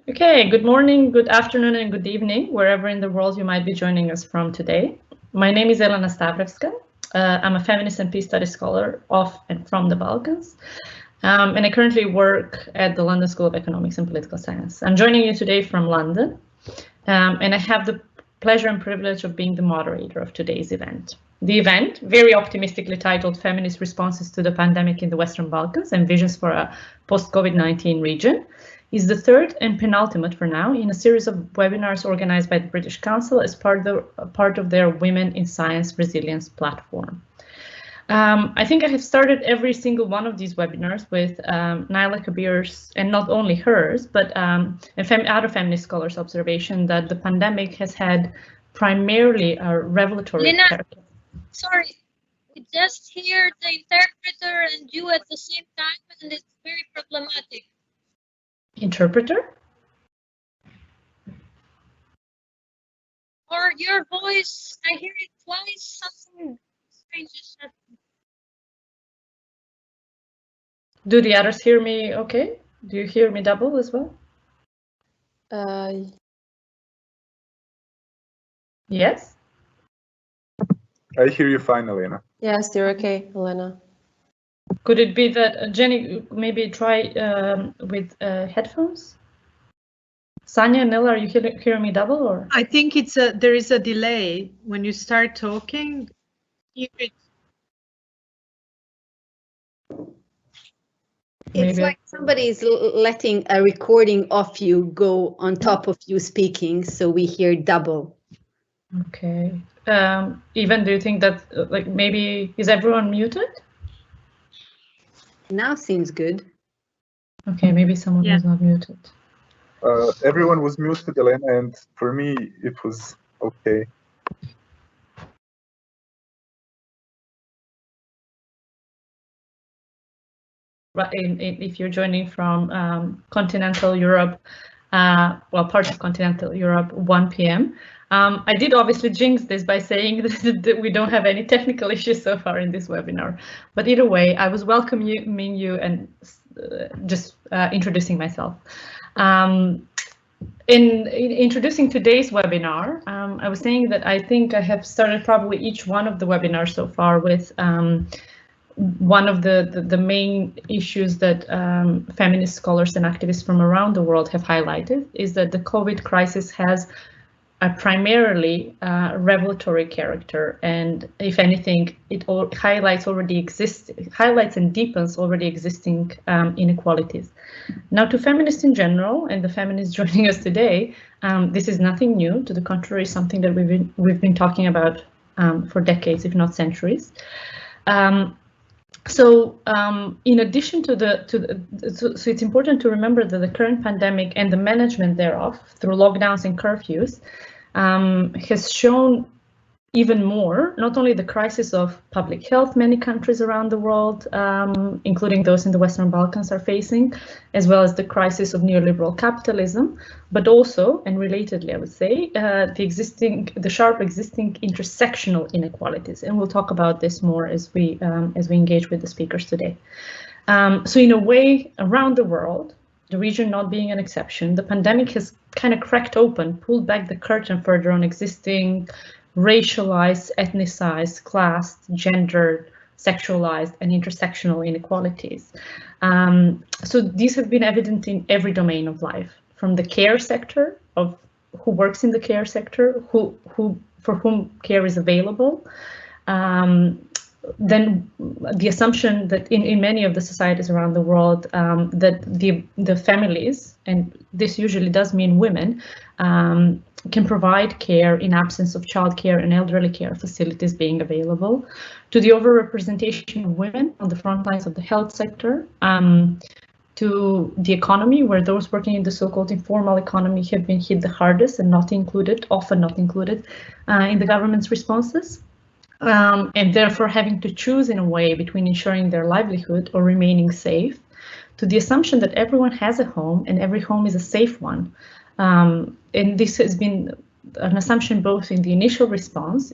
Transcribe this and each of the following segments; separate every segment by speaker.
Speaker 1: Okay, good morning, good afternoon, and good evening, wherever in the world you might be joining us from today. My name is Elena Stavrevska. I'm a feminist and peace studies scholar of and from the Balkans, and I currently work at the London School of Economics and Political Science. I'm joining you today from London, and I have the pleasure and privilege of being the moderator of today's event. The event, very optimistically titled Feminist Responses to the Pandemic in the Western Balkans and Visions for a Post-COVID-19 Region, is the third and penultimate for now in a series of webinars organized by the British Council as part of their Women in Science Resilience platform. I think I have started every single one of these webinars with Nela Kabir's, and not only hers, but other feminist scholars' observation that the pandemic has had primarily a revelatory character.
Speaker 2: Sorry, we just hear the interpreter and you at the same time, and it's very problematic.
Speaker 1: Interpreter?
Speaker 2: Or your voice, I hear it twice, something strange is happening.
Speaker 1: Do the others hear me okay? Do you hear me double as well? Yes?
Speaker 3: I hear you fine, Elena.
Speaker 4: Yes, you're okay, Elena.
Speaker 1: Could it be that, Xheni, maybe try with headphones? Sanja and Nela, are you hearing me double or?
Speaker 5: I think it's there is a delay when you start talking.
Speaker 6: It's like somebody's letting a recording of you go on top of you speaking, so we hear double.
Speaker 1: Okay. Even do you think that like maybe is everyone muted?
Speaker 6: Now seems good.
Speaker 1: Okay, maybe someone was not muted.
Speaker 3: Everyone was muted, Elena, and for me it was okay.
Speaker 1: Right, if you're joining from continental Europe, well, parts of continental Europe, 1 p.m. I did obviously jinx this by saying that we don't have any technical issues so far in this webinar. But either way, I was welcoming you and just introducing myself. In introducing today's webinar, I was saying that I think I have started probably each one of the webinars so far with one of the main issues that feminist scholars and activists from around the world have highlighted is that the COVID crisis has a primarily revelatory character, and if anything, it highlights and deepens already existing inequalities. Now, to feminists in general, and the feminists joining us today, this is nothing new. To the contrary, something that we've been talking about for decades, if not centuries. So in addition to so it's important to remember that the current pandemic and the management thereof through lockdowns and curfews has shown even more, not only the crisis of public health many countries around the world, including those in the Western Balkans, are facing, as well as the crisis of neoliberal capitalism, but also, and relatedly, I would say, the sharp existing intersectional inequalities. And we'll talk about this more as we engage with the speakers today. So in a way, around the world, the region not being an exception, the pandemic has kind of cracked open, pulled back the curtain further on existing racialized, ethnicized, classed, gendered, sexualized, and intersectional inequalities. So these have been evident in every domain of life, from the care sector, of who works in the care sector, for whom care is available. Then the assumption that in many of the societies around the world that the families, and this usually does mean women, can provide care in absence of childcare and elderly care facilities being available, to the overrepresentation of women on the front lines of the health sector, to the economy, where those working in the so-called informal economy have been hit the hardest and often not included in the government's responses. And therefore having to choose in a way between ensuring their livelihood or remaining safe, to the assumption that everyone has a home and every home is a safe one. And this has been an assumption both in the initial response,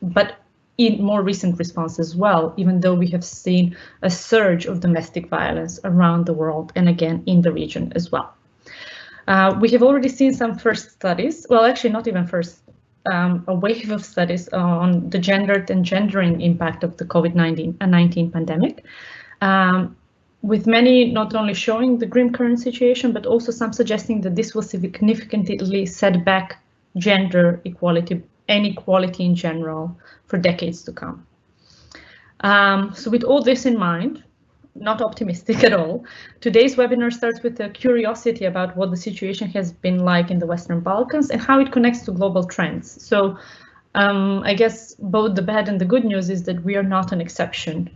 Speaker 1: but in more recent response as well, even though we have seen a surge of domestic violence around the world and again in the region as well. We have already seen some first studies, well, actually not even first, a wave of studies on the gendered and gendering impact of the COVID-19 pandemic, with many not only showing the grim current situation, but also some suggesting that this will significantly set back gender equality and equality in general for decades to come. So with all this in mind, not optimistic at all, today's webinar starts with a curiosity about what the situation has been like in the Western Balkans and how it connects to global trends. So I guess both the bad and the good news is that we are not an exception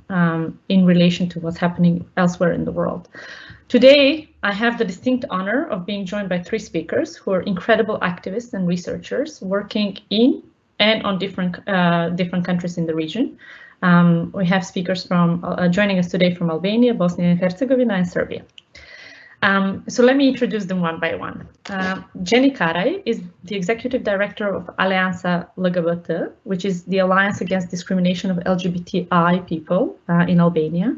Speaker 1: in relation to what's happening elsewhere in the world. Today, I have the distinct honor of being joined by 3 speakers who are incredible activists and researchers working in and on different countries in the region. We have speakers from joining us today from Albania, Bosnia and Herzegovina, and Serbia. So let me introduce them one by one. Xheni Karaj is the Executive Director of Aleanca LGBT, which is the Alliance Against Discrimination of LGBTI people in Albania.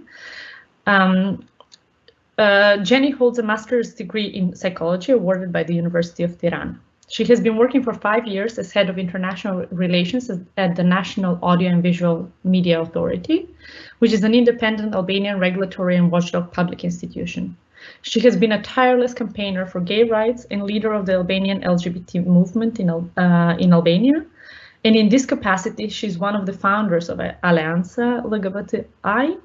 Speaker 1: Xheni holds a master's degree in psychology awarded by the University of Tirana. She has been working for 5 years as head of international relations at the National Audio and Visual Media Authority, which is an independent Albanian regulatory and watchdog public institution. She has been a tireless campaigner for gay rights and leader of the Albanian LGBT movement in Albania. And in this capacity, she's one of the founders of Aleanca LGBTI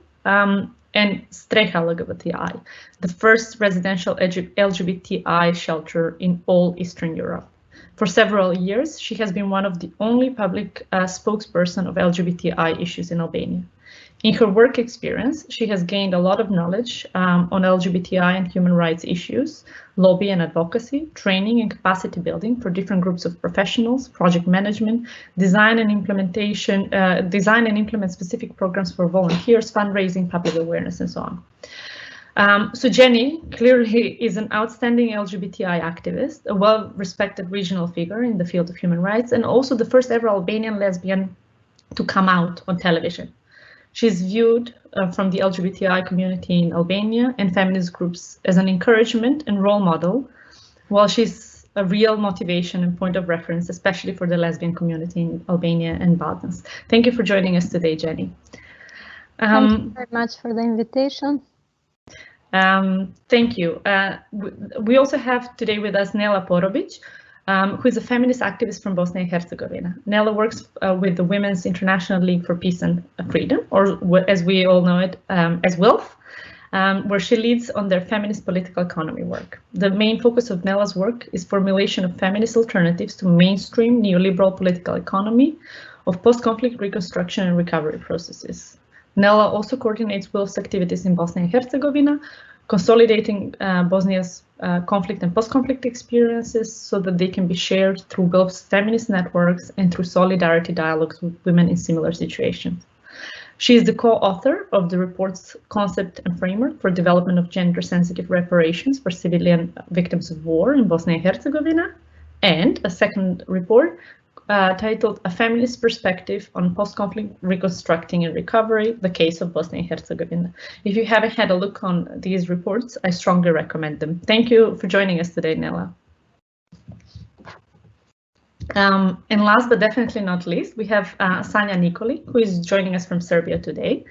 Speaker 1: and Streha LGBTI, the first residential LGBTI shelter in all Eastern Europe. For several years, she has been one of the only public spokesperson of LGBTI issues in Albania. In her work experience, she has gained a lot of knowledge on LGBTI and human rights issues, lobby and advocacy, training and capacity building for different groups of professionals, project management, design and implement specific programs for volunteers, fundraising, public awareness, and so on. So Xheni clearly is an outstanding LGBTI activist, a well-respected regional figure in the field of human rights, and also the first ever Albanian lesbian to come out on television. She's viewed from the LGBTI community in Albania and feminist groups as an encouragement and role model, while she's a real motivation and point of reference, especially for the lesbian community in Albania and Balkans. Thank you for joining us today, Xheni.
Speaker 7: Thank you very much for the invitation.
Speaker 1: Thank you. We also have today with us Nela Porobić, who is a feminist activist from Bosnia and Herzegovina. Nela works with the Women's International League for Peace and Freedom, or as we all know it, as WILPF, where she leads on their feminist political economy work. The main focus of Nela's work is formulation of feminist alternatives to mainstream neoliberal political economy of post-conflict reconstruction and recovery processes. Nela also coordinates WILPF's activities in Bosnia and Herzegovina, consolidating Bosnia's conflict and post-conflict experiences so that they can be shared through WILPF's feminist networks and through solidarity dialogues with women in similar situations. She is the co-author of the report's concept and framework for development of gender-sensitive reparations for civilian victims of war in Bosnia and Herzegovina, and a second report titled A Feminist Perspective on Post-Conflict Reconstructing and Recovery, the Case of Bosnia and Herzegovina. If you haven't had a look on these reports, I strongly recommend them. Thank you for joining us today, Nela. And last but definitely not least, we have Sanja Nikolin, who is joining us from Serbia today.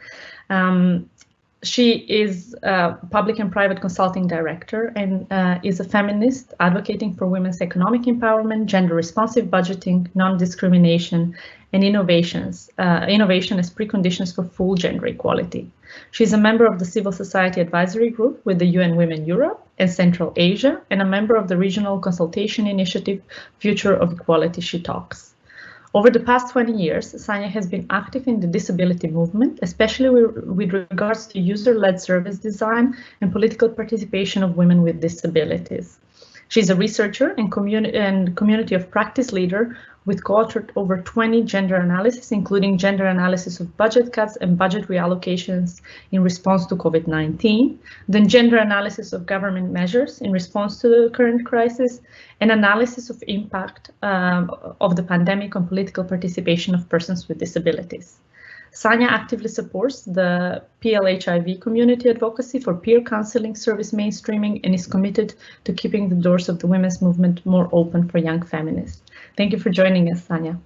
Speaker 1: She is a public and private consulting director and is a feminist advocating for women's economic empowerment, gender-responsive budgeting, non-discrimination, and innovation as preconditions for full gender equality. She's a member of the Civil Society Advisory Group with the UN Women Europe and Central Asia, and a member of the regional consultation initiative Future of Equality She Talks. Over the past 20 years, Sanja has been active in the disability movement, especially with regards to user-led service design and political participation of women with disabilities. She's a researcher and community of practice leader with co-authored over 20 gender analysis, including gender analysis of budget cuts and budget reallocations in response to COVID-19, then gender analysis of government measures in response to the current crisis, and analysis of impact of the pandemic on political participation of persons with disabilities. Sanja actively supports the PLHIV community advocacy for peer counseling service mainstreaming and is committed to keeping the doors of the women's movement more open for young feminists. Thank you for joining us, Sanja.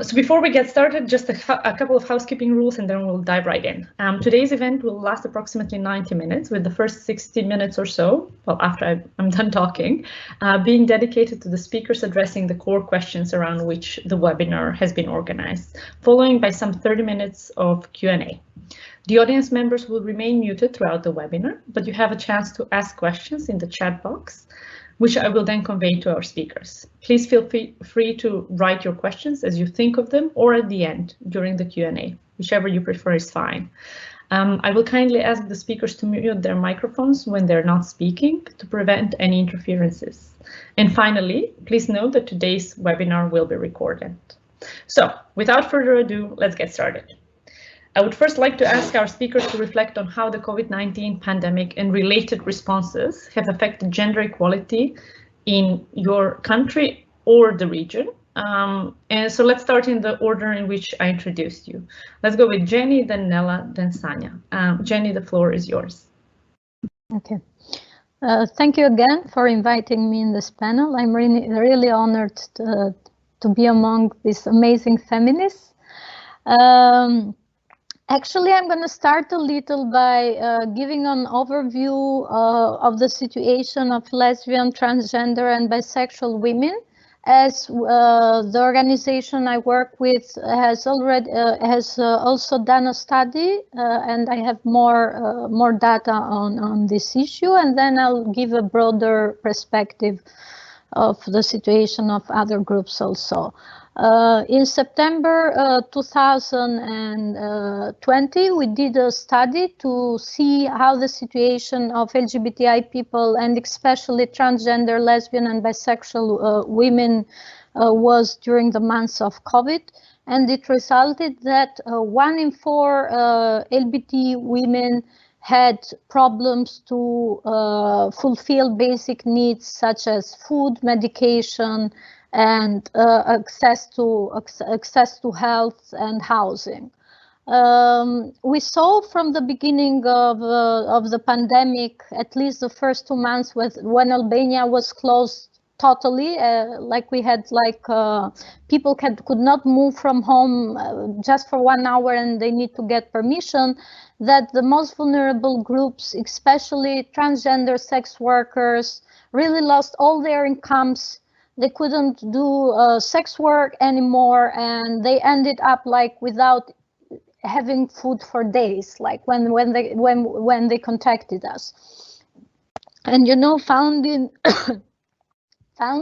Speaker 1: So before we get started, just a couple of housekeeping rules and then we'll dive right in. Today's event will last approximately 90 minutes, with the first 60 minutes or so, well, after I'm done talking, being dedicated to the speakers addressing the core questions around which the webinar has been organized, following by some 30 minutes of Q&A. The audience members will remain muted throughout the webinar, but you have a chance to ask questions in the chat box, which I will then convey to our speakers. Please feel free to write your questions as you think of them or at the end during the Q&A, whichever you prefer is fine. I will kindly ask the speakers to mute their microphones when they're not speaking to prevent any interferences. And finally, please note that today's webinar will be recorded. So without further ado, let's get started. I would first like to ask our speakers to reflect on how the COVID-19 pandemic and related responses have affected gender equality in your country or the region. And so let's start in the order in which I introduced you. Let's go with Xheni, then Nela, then Sanja. Xheni, the floor is yours.
Speaker 7: Okay. Thank you again for inviting me in this panel. I'm really honored to be among these amazing feminists. Actually, I'm going to start a little by giving an overview of the situation of lesbian, transgender, and bisexual women, as the organization I work with has also done a study, and I have more data on this issue, and then I'll give a broader perspective of the situation of other groups also. In September 2020, we did a study to see how the situation of LGBTI people and especially transgender, lesbian and bisexual women was during the months of COVID. And it resulted that 1 in 4 LGBT women had problems to fulfill basic needs such as food, medication, and access to health and housing. We saw from the beginning of the pandemic, at least the first 2 months, when Albania was closed totally, like we had people could not move from home just for 1 hour and they need to get permission, that the most vulnerable groups, especially transgender sex workers, really lost all their incomes. They couldn't do sex work anymore, and they ended up without having food for days, like when they contacted us. And found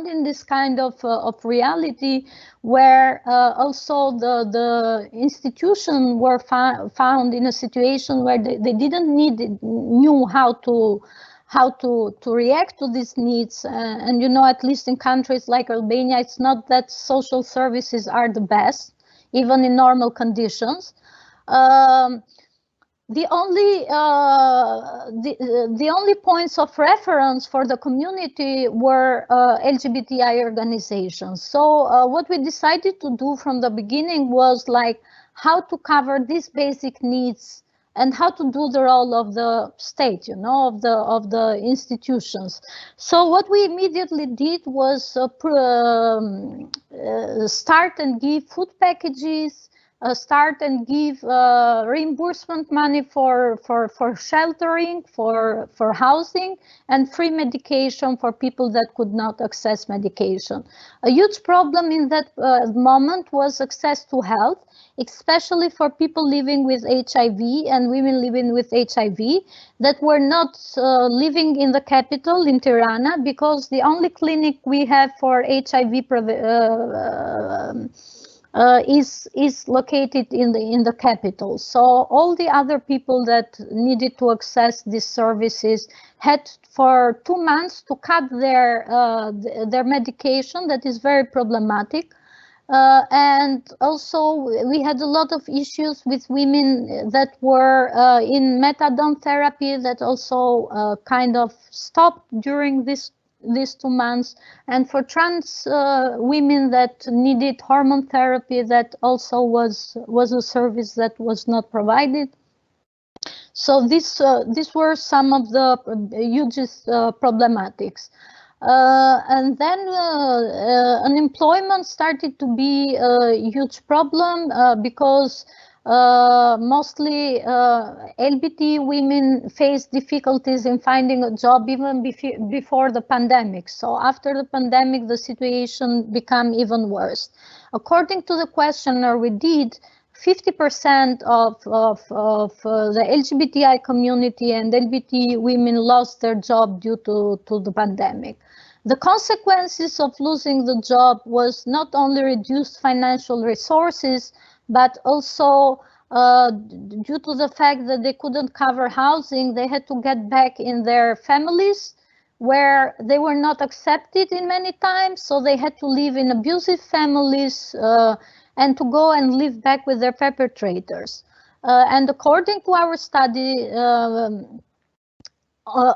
Speaker 7: in this kind of reality where also the institutions were found in a situation where they didn't knew how to react to these needs, and at least in countries like Albania, it's not that social services are the best, even in normal conditions. The only points of reference for the community were LGBTI organizations. So what we decided to do from the beginning was how to cover these basic needs and how to do the role of the state, of the institutions. So what we immediately did was start and give food packages, start and give reimbursement money for sheltering, for housing, and free medication for people that could not access medication. A huge problem in that moment was access to health, especially for people living with HIV and women living with HIV that were not living in the capital, in Tirana, because the only clinic we have for HIV is located in the capital. So all the other people that needed to access these services had for 2 months to cut their medication. That is very problematic. And also we had a lot of issues with women that were in methadone therapy that also kind of stopped during this these 2 months. And for trans women that needed hormone therapy, that also was a service that was not provided. So these were some of the hugest problematics. And then unemployment started to be a huge problem because mostly LGBT women faced difficulties in finding a job even before the pandemic. So after the pandemic, the situation became even worse. According to the questionnaire we did, 50% of the LGBTI community and LGBT women lost their job due to the pandemic. The consequences of losing the job was not only reduced financial resources, but also due to the fact that they couldn't cover housing, they had to get back in their families where they were not accepted in many times. So they had to live in abusive families and to go and live back with their perpetrators. And according to our study,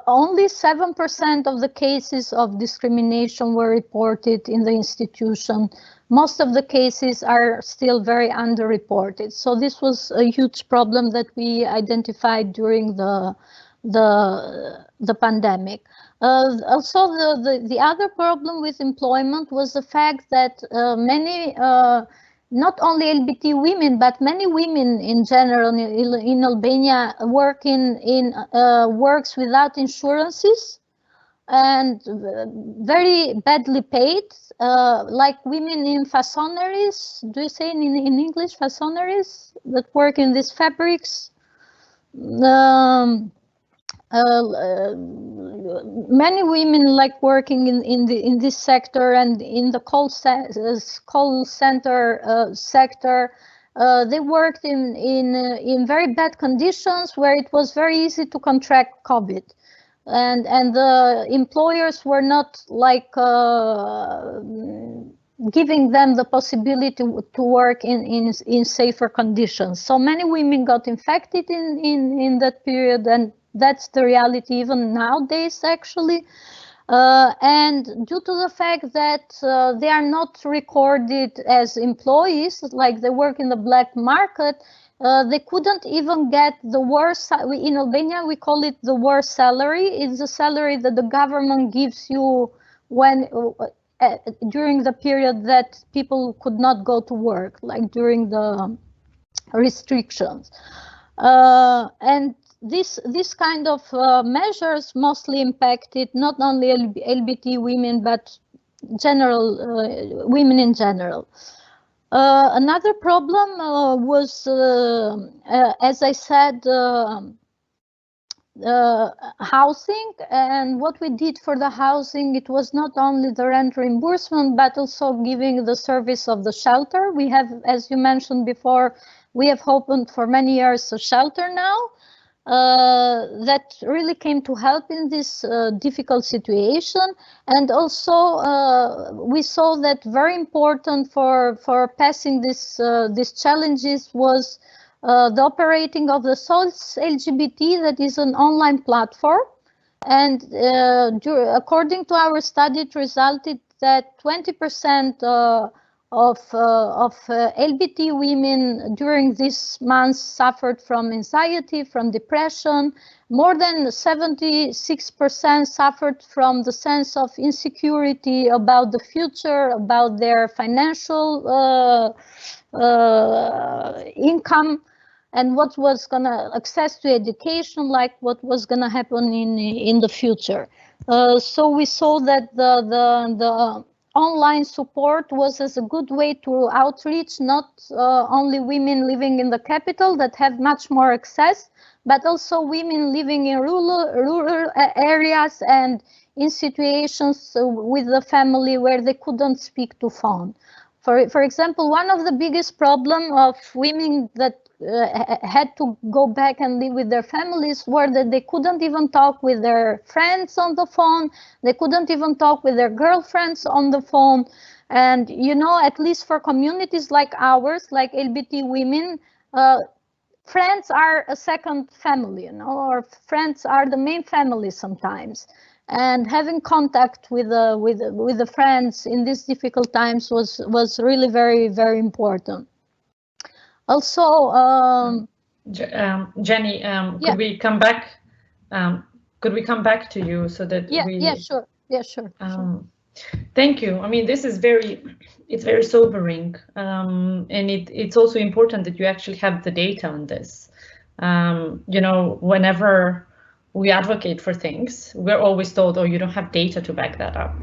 Speaker 7: only 7% of the cases of discrimination were reported in the institution. Most of the cases are still very underreported. So this was a huge problem that we identified during the pandemic. Also, the other problem with employment was the fact that many not only LGBT women, but many women in general in Albania work in works without insurances and very badly paid, like women in façonneries. Do you say in English façonneries that work in these fabrics? Many women like working in this sector and in the call center sector. They worked in very bad conditions where it was very easy to contract COVID, and the employers were not like giving them the possibility to work in safer conditions. So many women got infected in that period, and that's the reality even nowadays, actually. And due to the fact that they are not recorded as employees, like they work in the black market, they couldn't even get the worst. In Albania, we call it the worst salary. It's the salary that the government gives you when during the period that people could not go to work, like during the restrictions. And this kind of measures mostly impacted not only LGBT women, but women in general. Another problem was, as I said, housing. And what we did for the housing, it was not only the rent reimbursement, but also giving the service of the shelter. We have, as you mentioned before, we have opened for many years a shelter now. That really came to help in this difficult situation. And also we saw that very important for passing these challenges was the operating of the SOS LGBT, that is an online platform. And according to our study, it resulted that 20% of LGBT women during this month suffered from anxiety, from depression. More than 76% suffered from the sense of insecurity about the future, about their financial income, and what was gonna access to education, like what was gonna happen in the future. So we saw that the online support was as a good way to outreach not only women living in the capital that have much more access, but also women living in rural areas and in situations with the family where they couldn't speak to phone. For example, one of the biggest problem of women that had to go back and live with their families were that they couldn't even talk with their friends on the phone. They couldn't even talk with their girlfriends on the phone. And, you know, at least for communities like ours, like LGBT women, friends are a second family, you know, or friends are the main family sometimes. and having contact with the friends in these difficult times was really very important. Also,
Speaker 1: Xheni, could we come back? Could we come back to you so that
Speaker 7: sure. Sure.
Speaker 1: Thank you. I mean, this is it's very sobering, and it's also important that you actually have the data on this. You know, whenever we advocate for things, we're always told, oh, you don't have data to back that up,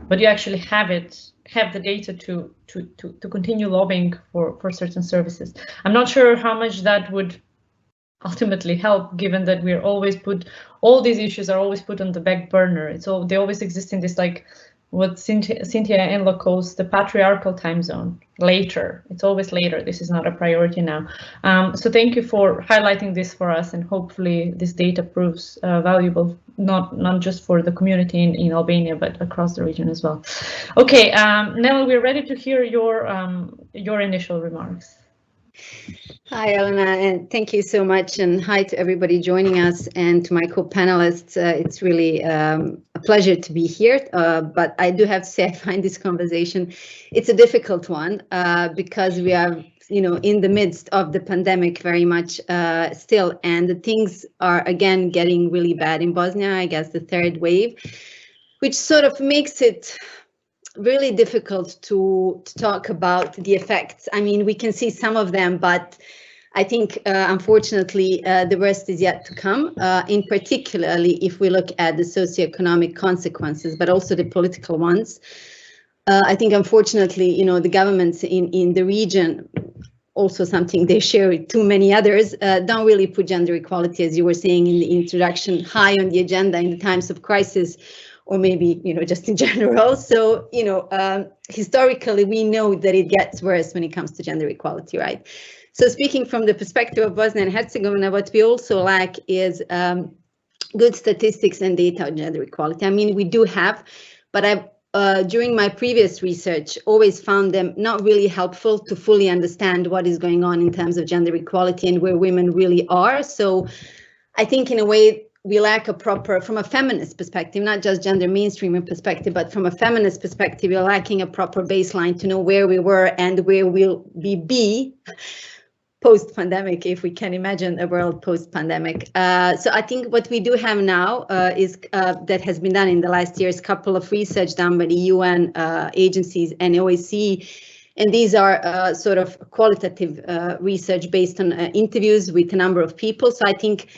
Speaker 1: but you actually have the data to continue lobbying for certain services. I'm not sure how much that would ultimately help, given that we're always all these issues are always put on the back burner. They always exist in this, like what Cynthia Enloe calls the patriarchal time zone. Later, it's always later. This is not a priority now. So thank you for highlighting this for us, and hopefully this data proves valuable, not just for the community in Albania, but across the region as well. Okay, Nela, we're ready to hear your initial remarks.
Speaker 6: Hi, Elena, and thank you so much, and hi to everybody joining us and to my co-panelists. It's really a pleasure to be here, but I do have to say I find this conversation, it's a difficult one because we are, you know, in the midst of the pandemic very much still, and the things are again getting really bad in Bosnia, I guess the third wave, which sort of makes it really difficult to talk about the effects. I mean, we can see some of them, but I think, unfortunately, the worst is yet to come, in particularly if we look at the socioeconomic consequences, but also the political ones. I think, unfortunately, you know, the governments in the region, also something they share with too many others, don't really put gender equality, as you were saying in the introduction, high on the agenda in the times of crisis, or maybe, you know, just in general. So, you know, historically, we know that it gets worse when it comes to gender equality, right? So speaking from the perspective of Bosnia and Herzegovina, what we also lack is good statistics and data on gender equality. I mean, we do have, but I've, during my previous research, always found them not really helpful to fully understand what is going on in terms of gender equality and where women really are. So I think in a way, we lack a proper, from a feminist perspective, not just gender mainstreaming perspective, but from a feminist perspective, we're lacking a proper baseline to know where we were and where we'll be post-pandemic, if we can imagine a world post-pandemic. So I think what we do have now is that has been done in the last years, couple of research done by the UN agencies and OSCE, and these are sort of qualitative research based on interviews with a number of people. So I think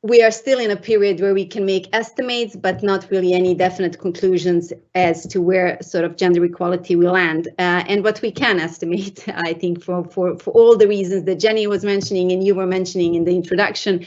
Speaker 6: we are still in a period where we can make estimates, but not really any definite conclusions as to where sort of gender equality will land. And what we can estimate, I think, for all the reasons that Xheni was mentioning and you were mentioning in the introduction,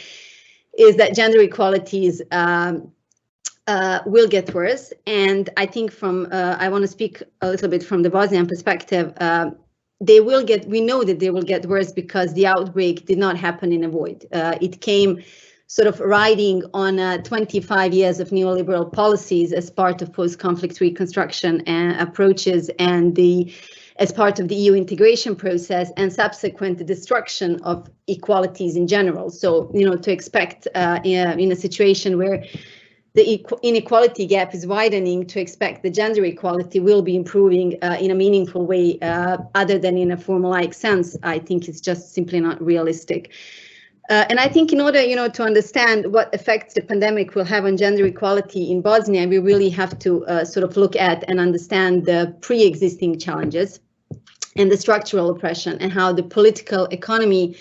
Speaker 6: is that gender equalities will get worse. And I think from, I want to speak a little bit from the Bosnian perspective, we know that they will get worse because the outbreak did not happen in a void. It came sort of riding on 25 years of neoliberal policies as part of post-conflict reconstruction approaches, and as part of the EU integration process and subsequent destruction of equalities in general. So, you know, to expect in a situation where the inequality gap is widening, to expect the gender equality will be improving in a meaningful way, other than in a formulaic sense, I think it's just simply not realistic. And I think in order, you know, to understand what effects the pandemic will have on gender equality in Bosnia, we really have to sort of look at and understand the pre-existing challenges and the structural oppression, and how the political economy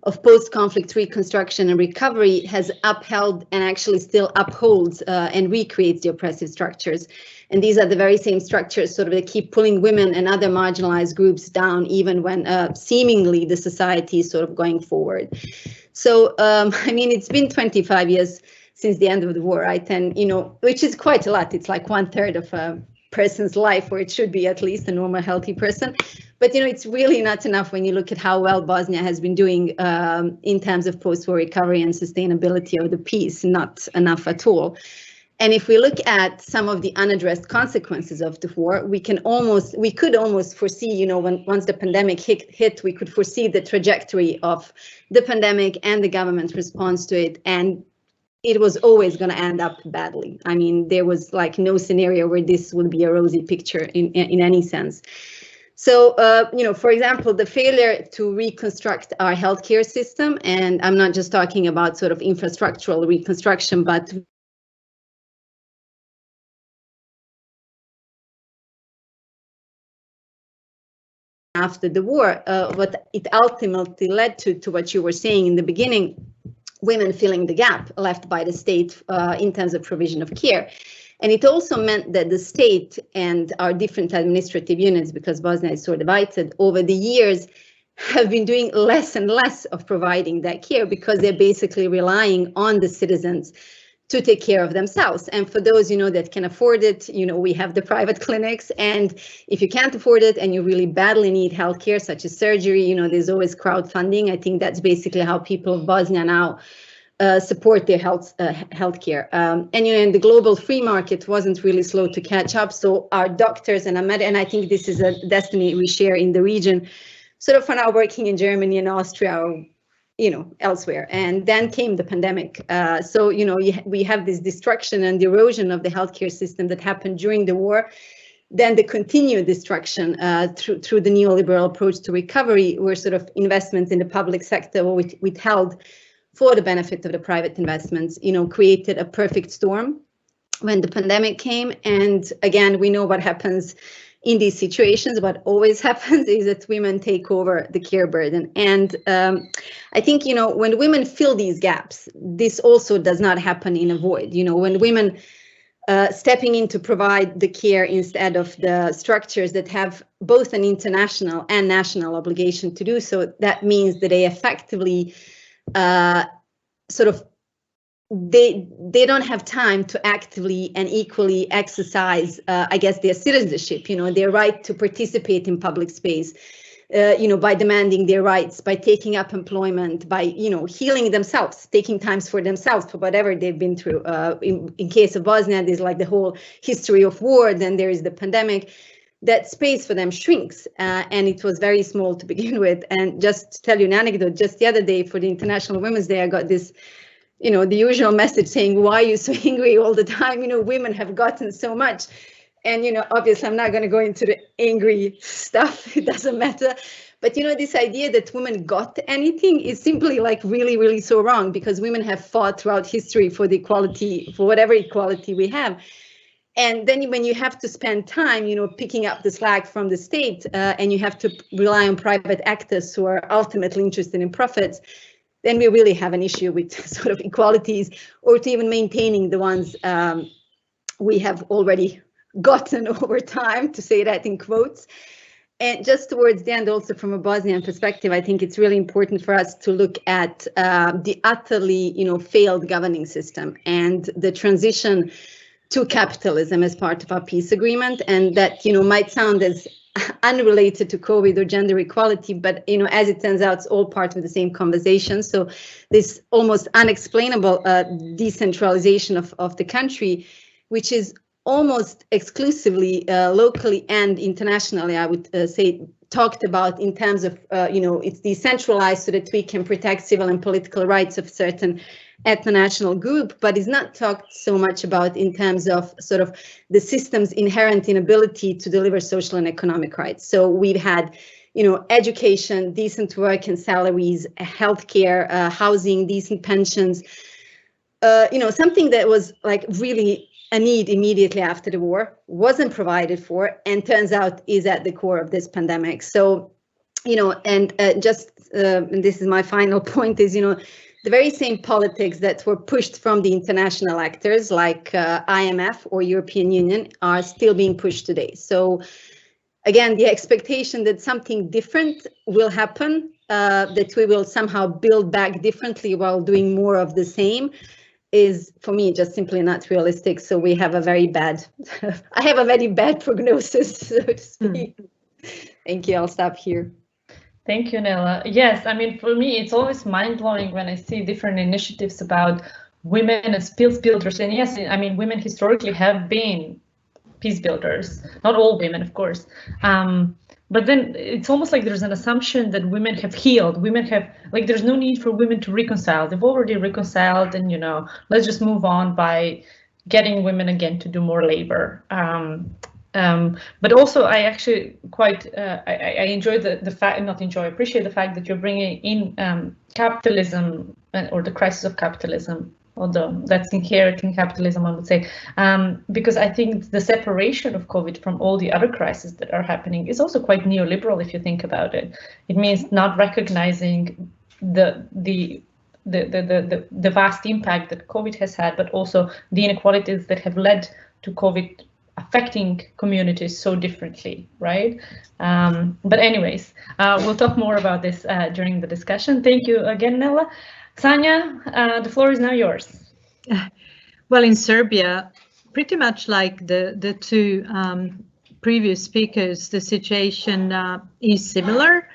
Speaker 6: of post-conflict reconstruction and recovery has upheld and actually still upholds and recreates the oppressive structures. And these are the very same structures sort of that keep pulling women and other marginalized groups down, even when seemingly the society is sort of going forward. So, I mean, it's been 25 years since the end of the war, right? And, you know, which is quite a lot. It's like 1/3 of a person's life, or it should be at least a normal, healthy person. But, you know, it's really not enough when you look at how well Bosnia has been doing in terms of post-war recovery and sustainability of the peace, not enough at all. And if we look at some of the unaddressed consequences of the war, we could almost foresee, you know, once the pandemic hit, we could foresee the trajectory of the pandemic and the government's response to it. And it was always going to end up badly. I mean, there was like no scenario where this would be a rosy picture in any sense. So, for example, the failure to reconstruct our healthcare system, and I'm not just talking about sort of infrastructural reconstruction, but after the war, what it ultimately led to what you were saying in the beginning, women filling the gap left by the state in terms of provision of care. And it also meant that the state and our different administrative units, because Bosnia is so divided, over the years have been doing less and less of providing that care because they're basically relying on the citizens to take care of themselves. And for those, that can afford it, we have the private clinics. And if you can't afford it and you really badly need healthcare, such as surgery, there's always crowdfunding. I think that's basically how people of Bosnia now support their healthcare. And the global free market wasn't really slow to catch up. So our doctors and I think this is a destiny we share in the region, sort of are now working in Germany and Austria, or elsewhere. And then came the pandemic. So, we have this destruction and erosion of the healthcare system that happened during the war. Then the continued destruction through the neoliberal approach to recovery, where sort of investments in the public sector were withheld for the benefit of the private investments, created a perfect storm when the pandemic came. And again, we know what happens in these situations. What always happens is that women take over the care burden. And I think, when women fill these gaps, this also does not happen in a void. When women stepping in to provide the care instead of the structures that have both an international and national obligation to do so, that means that they effectively they don't have time to actively and equally exercise, their citizenship, their right to participate in public space, by demanding their rights, by taking up employment, by, healing themselves, taking times for themselves for whatever they've been through. In case of Bosnia, there's like the whole history of war, then there is the pandemic. That space for them shrinks, and it was very small to begin with. And just to tell you an anecdote, just the other day for the International Women's Day, I got this, the usual message saying, why are you so angry all the time? Women have gotten so much. And, obviously, I'm not going to go into the angry stuff. It doesn't matter. But, this idea that women got anything is simply like really, really so wrong, because women have fought throughout history for the equality, for whatever equality we have. And then when you have to spend time, picking up the slack from the state, and you have to rely on private actors who are ultimately interested in profits, then we really have an issue with sort of equalities, or to even maintaining the ones we have already gotten over time, to say that in quotes. And just towards the end, also from a Bosnian perspective, I think it's really important for us to look at the utterly, failed governing system and the transition to capitalism as part of our peace agreement. And that, might sound as unrelated to COVID or gender equality, but, as it turns out, it's all part of the same conversation. So this almost unexplainable decentralization of the country, which is almost exclusively locally and internationally, I would say, talked about in terms of, it's decentralized so that we can protect civil and political rights of certain ethno-national group, but is not talked so much about in terms of sort of the system's inherent inability to deliver social and economic rights. So we've had, education, decent work and salaries, healthcare, housing, decent pensions, something that was like really a need immediately after the war, wasn't provided for, and turns out is at the core of this pandemic. So, and this is my final point is, the very same politics that were pushed from the international actors like IMF or European Union are still being pushed today. So again, the expectation that something different will happen, that we will somehow build back differently while doing more of the same, is for me just simply not realistic. So we have a very bad, I have a very bad prognosis, so to speak. Thank you, I'll stop here.
Speaker 1: Thank you, Nela. Yes, I mean, for me, it's always mind-blowing when I see different initiatives about women as peace builders. And yes, I mean, women historically have been peace builders, not all women, of course. but then it's almost like there's an assumption that women have healed. Women have, like, there's no need for women to reconcile. They've already reconciled, and, you know, let's just move on by getting women again to do more labor. But also, I actually quite I enjoy the fact, not enjoy, appreciate the fact that you're bringing in capitalism or the crisis of capitalism, although that's inherent in capitalism, I would say, because I think the separation of COVID from all the other crises that are happening is also quite neoliberal if you think about it. It means not recognizing the vast impact that COVID has had, but also the inequalities that have led to COVID affecting communities so differently, right? But anyways, we'll talk more about this during the discussion. Thank you again, Nela. Sanja, the floor is now yours.
Speaker 5: Well, in Serbia, pretty much like the two previous speakers, the situation is similar.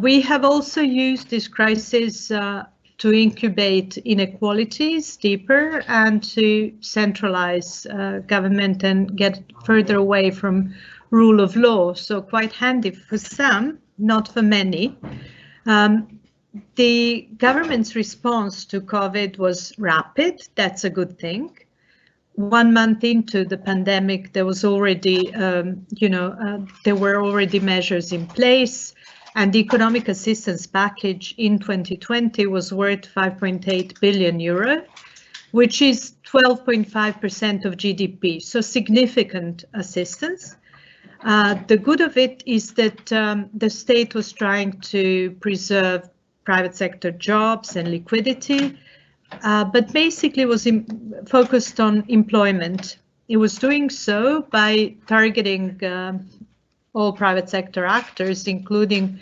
Speaker 5: We have also used this crisis to incubate inequalities deeper and to centralize government and get further away from rule of law. So quite handy for some, not for many. The government's response to COVID was rapid. That's a good thing. 1 month into the pandemic, there was already, there were already measures in place. And the economic assistance package in 2020 was worth 5.8 billion euro, which is 12.5% of GDP, so significant assistance. The good of it is that the state was trying to preserve private sector jobs and liquidity, but basically was focused on employment. It was doing so by targeting all private sector actors, including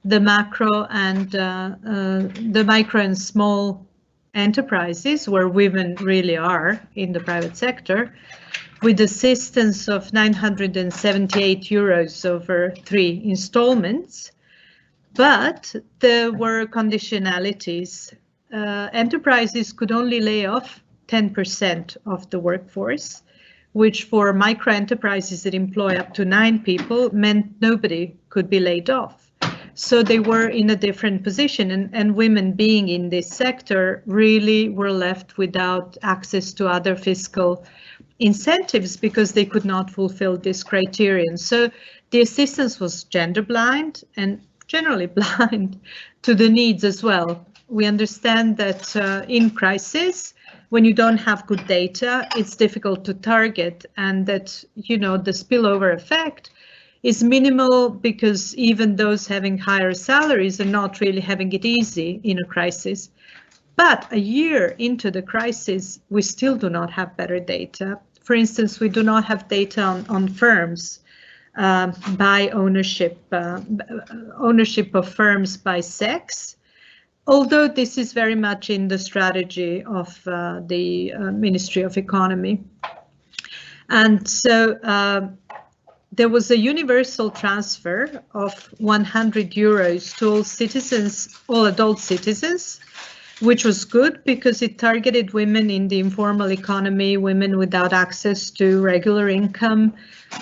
Speaker 5: the macro and the micro and small enterprises, where women really are in the private sector, with assistance of 978 euros over 3 installments. But there were conditionalities. Enterprises could only lay off 10% of the workforce, which for micro enterprises that employ up to 9 people meant nobody could be laid off. So they were in a different position, and women being in this sector really were left without access to other fiscal incentives because they could not fulfill this criterion. So the assistance was gender blind and generally blind to the needs as well. We understand that in crisis, when you don't have good data, it's difficult to target, and that, you know, the spillover effect is minimal because even those having higher salaries are not really having it easy in a crisis. But a year into the crisis, we still do not have better data. For instance, we do not have data on firms by ownership, ownership of firms by sex. Although this is very much in the strategy of the Ministry of Economy. And so there was a universal transfer of 100 euros to all citizens, all adult citizens, which was good because it targeted women in the informal economy, women without access to regular income,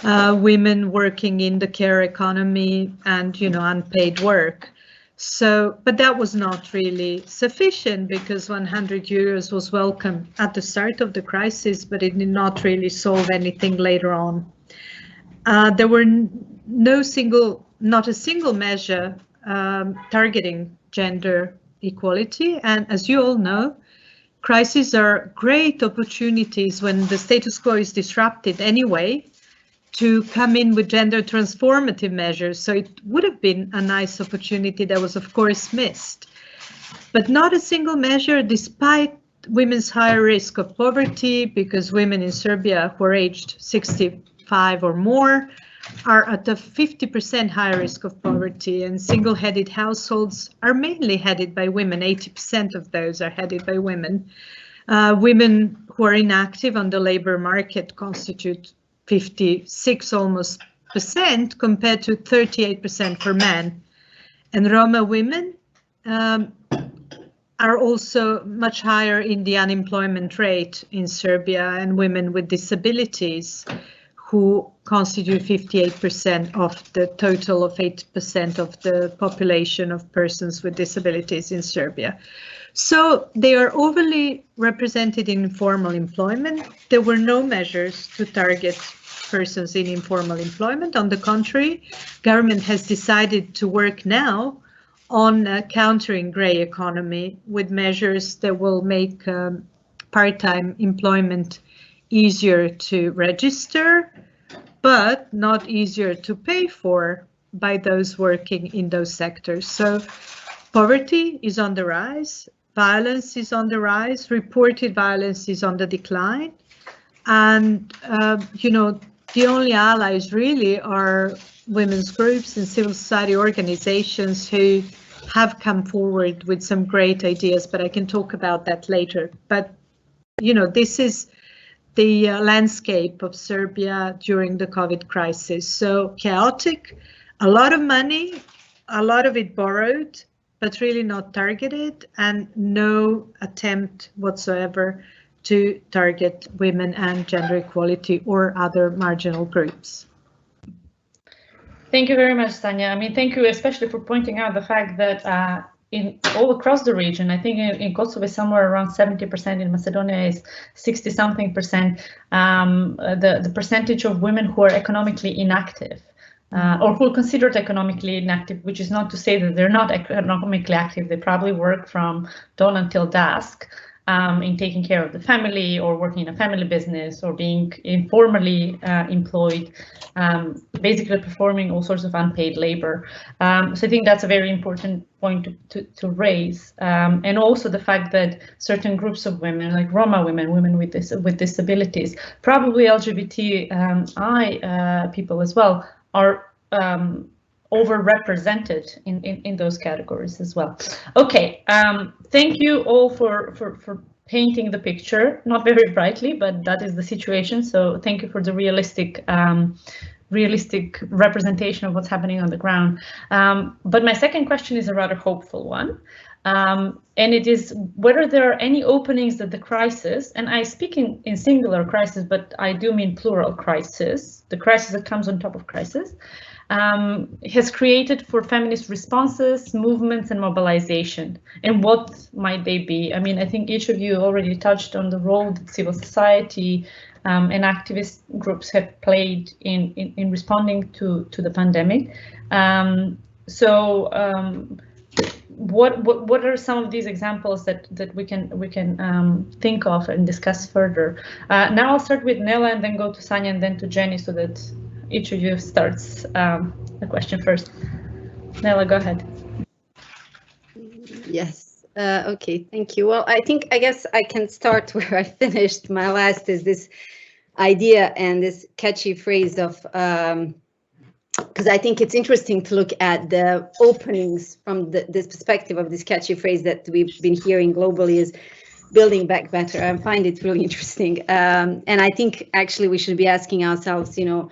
Speaker 5: women working in the care economy and, you know, unpaid work. So, but that was not really sufficient because 100 euros was welcome at the start of the crisis, but it did not really solve anything later on. There were not a single measure targeting gender equality. And as you all know, crises are great opportunities when the status quo is disrupted anyway, to come in with gender transformative measures. So it would have been a nice opportunity that was, of course, missed. But not a single measure, despite women's higher risk of poverty, because women in Serbia who are aged 65 or more are at a 50% higher risk of poverty, and single-headed households are mainly headed by women. 80% of those are headed by women. Women who are inactive on the labor market constitute 56 almost % compared to 38% for men. And Roma women are also much higher in the unemployment rate in Serbia, and women with disabilities who constitute 58% of the total of 8% of the population of persons with disabilities in Serbia. So they are overly represented in informal employment. There were no measures to target persons in informal employment. On the contrary, government has decided to work now on countering grey economy with measures that will make part-time employment easier to register, but not easier to pay for by those working in those sectors. So poverty is on the rise, violence is on the rise, reported violence is on the decline, and you know, the only allies really are women's groups and civil society organizations who have come forward with some great ideas, but I can talk about that later. But you know, this is the landscape of Serbia during the COVID crisis. So chaotic, a lot of money, a lot of it borrowed, but really not targeted, and no attempt whatsoever to target women and gender equality or other marginal groups.
Speaker 1: Thank you very much, Sanja. I mean, thank you especially for pointing out the fact that in all across the region, I think in Kosovo is somewhere around 70%, in Macedonia is 60-something%, the percentage of women who are economically inactive or who are considered economically inactive, which is not to say that they're not economically active. They probably work from dawn until dusk in taking care of the family or working in a family business or being informally employed, basically performing all sorts of unpaid labor. So I think that's a very important point to raise. And also the fact that certain groups of women, like Roma women, women with disabilities, probably LGBTI people as well, are overrepresented in those categories as well. Okay, thank you all for painting the picture, not very brightly, but that is the situation. So thank you for the realistic representation of what's happening on the ground. But my second question is a rather hopeful one. And it is whether there are any openings that the crisis, and I speak in singular crisis, but I do mean plural crisis, the crisis that comes on top of crisis, has created for feminist responses, movements, and mobilization, and what might they be? I mean, I think each of you already touched on the role that civil society and activist groups have played in responding to the pandemic. What are some of these examples that we can think of and discuss further? Now I'll start with Nela and then go to Sanja and then to Xheni, so that each of you starts the question first. Nela, go ahead.
Speaker 6: Yes. Okay. Thank you. Well, I guess I can start where I finished. My last is this idea and this catchy phrase of, because I think it's interesting to look at the openings from this perspective of this catchy phrase that we've been hearing globally is building back better. I find it really interesting. And I think actually we should be asking ourselves, you know,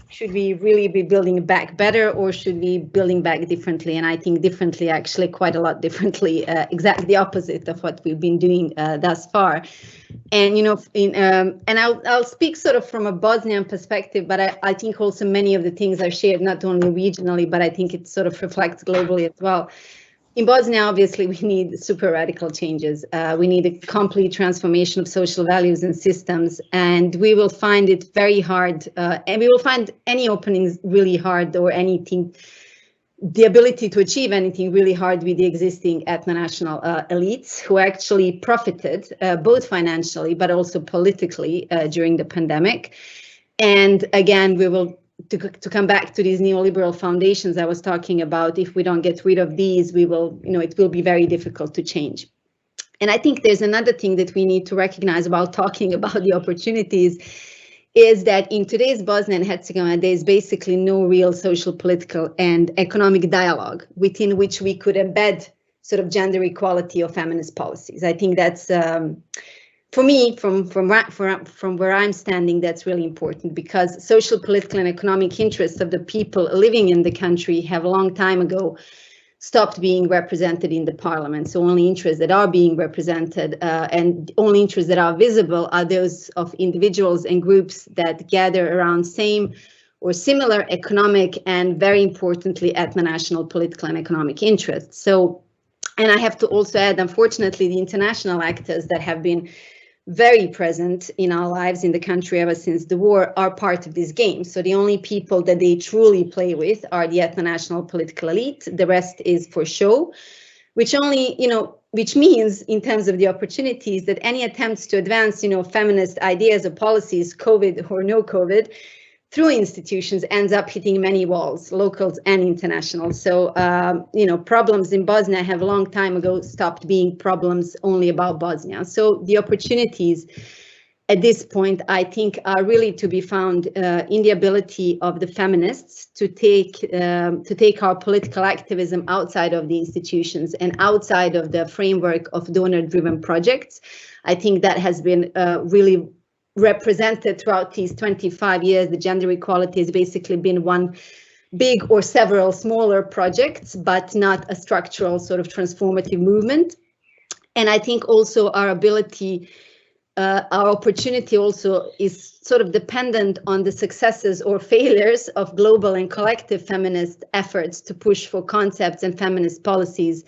Speaker 6: should we really be building back better or should we be building back differently? And I think differently, actually quite a lot differently, exactly the opposite of what we've been doing thus far. And, you know, and I'll speak sort of from a Bosnian perspective, but I think also many of the things are shared not only regionally, but I think it sort of reflects globally as well. In Bosnia, obviously, we need super radical changes. We need a complete transformation of social values and systems, and we will find it very hard, and we will find any openings really hard or anything, the ability to achieve anything really hard with the existing ethno-national elites who actually profited both financially but also politically during the pandemic. And again, we will to come back to these neoliberal foundations I was talking about, if we don't get rid of these, we will, you know, it will be very difficult to change. And I think there's another thing that we need to recognize about talking about the opportunities is that in today's Bosnia and Herzegovina, there's basically no real social, political, and economic dialogue within which we could embed sort of gender equality or feminist policies. I think that's for me, from where I'm standing, that's really important because social, political, and economic interests of the people living in the country have a long time ago stopped being represented in the parliament. So only interests that are being represented and only interests that are visible are those of individuals and groups that gather around same or similar economic and, very importantly, ethno-national political and economic interests. So, and I have to also add, unfortunately, the international actors that have been very present in our lives in the country ever since the war are part of this game. So the only people that they truly play with are the ethno-national political elite. The rest is for show, which only, which means in terms of the opportunities that any attempts to advance, feminist ideas or policies, COVID or no COVID, through institutions ends up hitting many walls, locals and international. So, problems in Bosnia have a long time ago stopped being problems only about Bosnia. So the opportunities at this point, I think, are really to be found in the ability of the feminists to take our political activism outside of the institutions and outside of the framework of donor-driven projects. I think that has been really represented throughout these 25 years. The gender equality has basically been one big or several smaller projects, but not a structural sort of transformative movement. And I think also our ability, our opportunity also is sort of dependent on the successes or failures of global and collective feminist efforts to push for concepts and feminist policies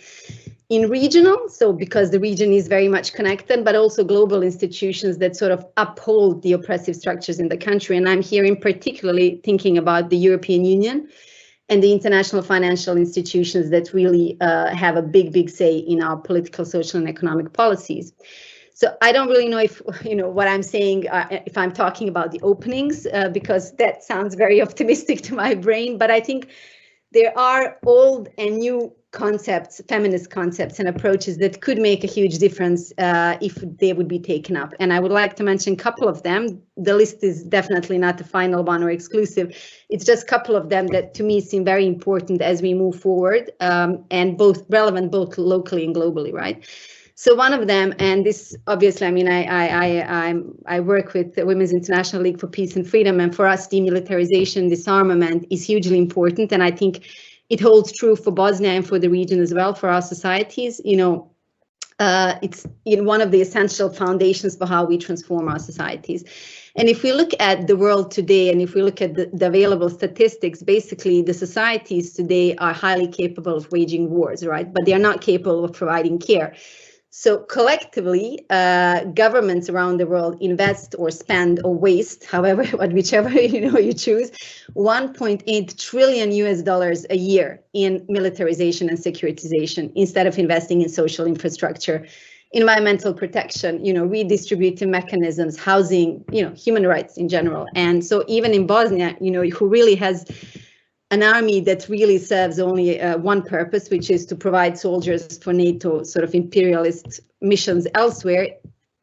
Speaker 6: in regional, so because the region is very much connected, but also global institutions that sort of uphold the oppressive structures in the country. And I'm here in particularly thinking about the European Union and the international financial institutions that really have a big say in our political, social, and economic policies. So I don't really know if, what I'm saying, if I'm talking about the openings, because that sounds very optimistic to my brain, but I think there are old and new concepts, feminist concepts and approaches that could make a huge difference if they would be taken up. And I would like to mention a couple of them. The list is definitely not the final one or exclusive. It's just a couple of them that to me seem very important as we move forward and both relevant, both locally and globally, right? So one of them, and this obviously, I mean, I work with the Women's International League for Peace and Freedom, and for us, demilitarization, disarmament is hugely important, and I think it holds true for Bosnia and for the region as well, for our societies. It's one of the essential foundations for how we transform our societies. And if we look at the world today, and if we look at the available statistics, basically the societies today are highly capable of waging wars, right? But they are not capable of providing care. So collectively, governments around the world invest or spend or waste, whichever you choose, $1.8 trillion a year in militarization and securitization instead of investing in social infrastructure, environmental protection, redistributive mechanisms, housing, human rights in general. And so even in Bosnia, who really has an army that really serves only one purpose, which is to provide soldiers for NATO sort of imperialist missions elsewhere,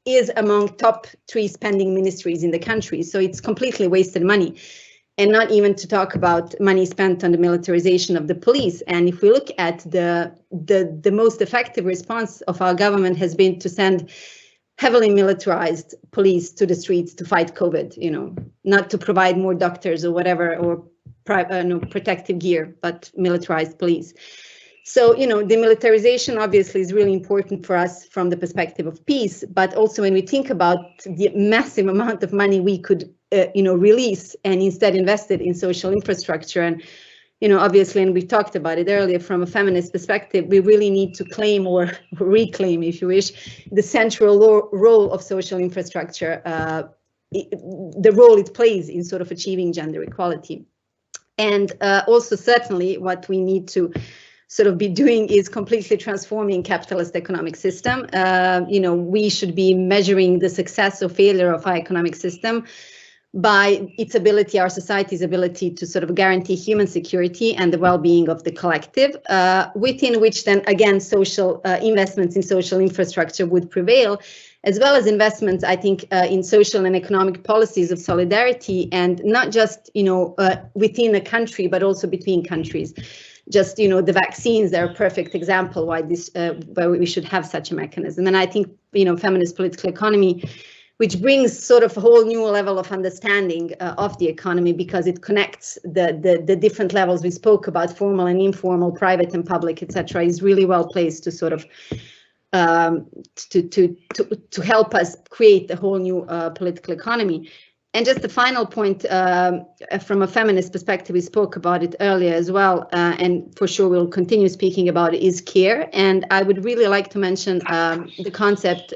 Speaker 6: is among top 3 spending ministries in the country. So it's completely wasted money. And not even to talk about money spent on the militarization of the police. And if we look at the most effective response of our government has been to send heavily militarized police to the streets to fight COVID, not to provide more doctors or whatever, or protective gear, but militarized police. So, demilitarization obviously is really important for us from the perspective of peace, but also when we think about the massive amount of money we could, release and instead invest it in social infrastructure. And, obviously, and we talked about it earlier, from a feminist perspective, we really need to claim or reclaim, if you wish, the central role of social infrastructure, the role it plays in sort of achieving gender equality. And also, certainly, what we need to sort of be doing is completely transforming capitalist economic system. We should be measuring the success or failure of our economic system by its ability, our society's ability to sort of guarantee human security and the well-being of the collective, within which then, again, social investments in social infrastructure would prevail, as well as investments, I think, in social and economic policies of solidarity, and not just, within a country, but also between countries. Just, the vaccines are a perfect example why we should have such a mechanism. And I think, feminist political economy which brings sort of a whole new level of understanding of the economy, because it connects the different levels we spoke about, formal and informal, private and public, etc. is really well placed to sort of to help us create a whole new political economy. And just the final point, from a feminist perspective, we spoke about it earlier as well, and for sure we'll continue speaking about it, is care. And I would really like to mention the concept,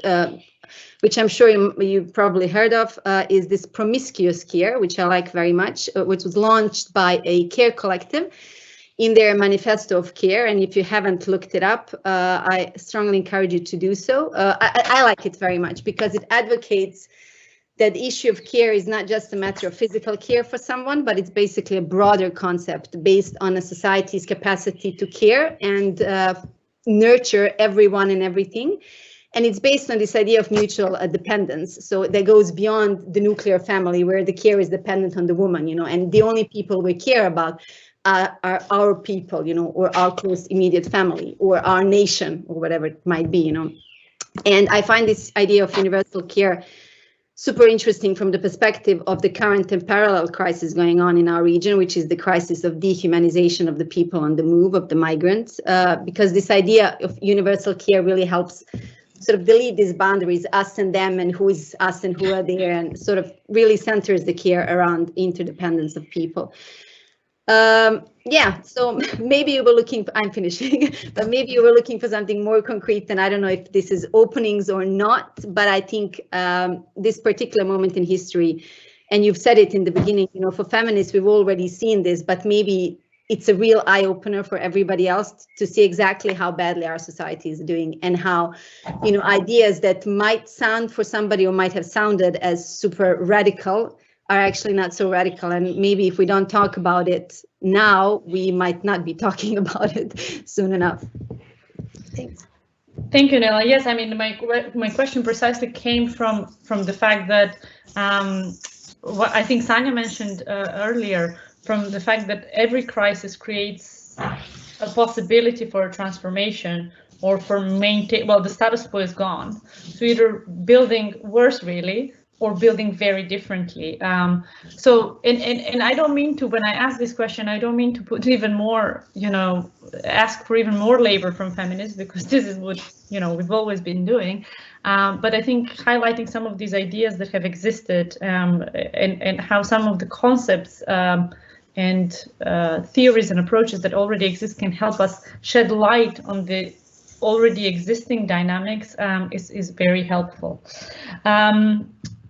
Speaker 6: which I'm sure you've probably heard of, is this promiscuous care, which I like very much, which was launched by a care collective in their manifesto of care. And if you haven't looked it up, I strongly encourage you to do so. I like it very much because it advocates that the issue of care is not just a matter of physical care for someone, but it's basically a broader concept based on a society's capacity to care and nurture everyone and everything. And it's based on this idea of mutual dependence. So that goes beyond the nuclear family where the care is dependent on the woman, you know, and the only people we care about are our people, you know, or our close immediate family or our nation or whatever it might be, you know. And I find this idea of universal care super interesting from the perspective of the current and parallel crisis going on in our region, which is the crisis of dehumanization of the people on the move, of the migrants, because this idea of universal care really helps sort of delete these boundaries, us and them, and who is us and who are there, and sort of really centers the care around interdependence of people. Yeah, so maybe you were looking, I'm finishing, but maybe you were looking for something more concrete, and I don't know if this is openings or not, but I think this particular moment in history, and you've said it in the beginning, you know, for feminists, we've already seen this, but maybe it's a real eye-opener for everybody else to see exactly how badly our society is doing, and how, you know, ideas that might sound for somebody or might have sounded as super radical are actually not so radical. And maybe if we don't talk about it now, we might not be talking about it soon enough. Thanks.
Speaker 1: Thank you, Nela. Yes, I mean, my question precisely came from the fact that what I think Sanja mentioned earlier, from the fact that every crisis creates a possibility for a transformation or for maintain, well, the status quo is gone. So either building worse, really, or building very differently. So, and I don't mean to, when I ask this question, I don't mean to put even more, you know, ask for even more labor from feminists, because this is what, you know, we've always been doing. But I think highlighting some of these ideas that have existed, and how some of the concepts and theories and approaches that already exist can help us shed light on the already existing dynamics is very helpful.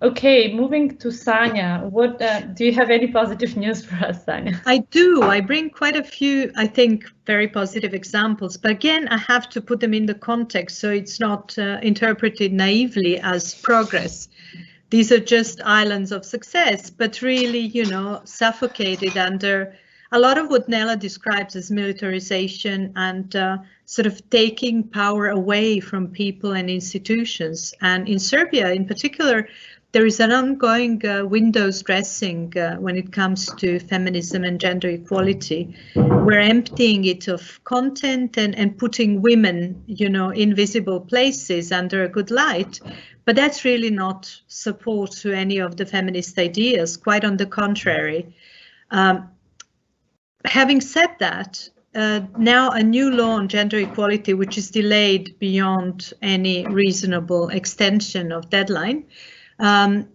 Speaker 1: Okay, moving to Sanja, what do you have any positive news for us, Sanja?
Speaker 5: I do. I bring quite a few, I think, very positive examples, but again, I have to put them in the context so it's not interpreted naively as progress. These are just islands of success, but really, you know, suffocated under a lot of what Nela describes as militarization and sort of taking power away from people and institutions. And in Serbia, in particular, there is an ongoing windows dressing when it comes to feminism and gender equality. We're emptying it of content and putting women, you know, in visible places under a good light. But that's really not support to any of the feminist ideas, quite on the contrary. Having said that, now a new law on gender equality, which is delayed beyond any reasonable extension of deadline,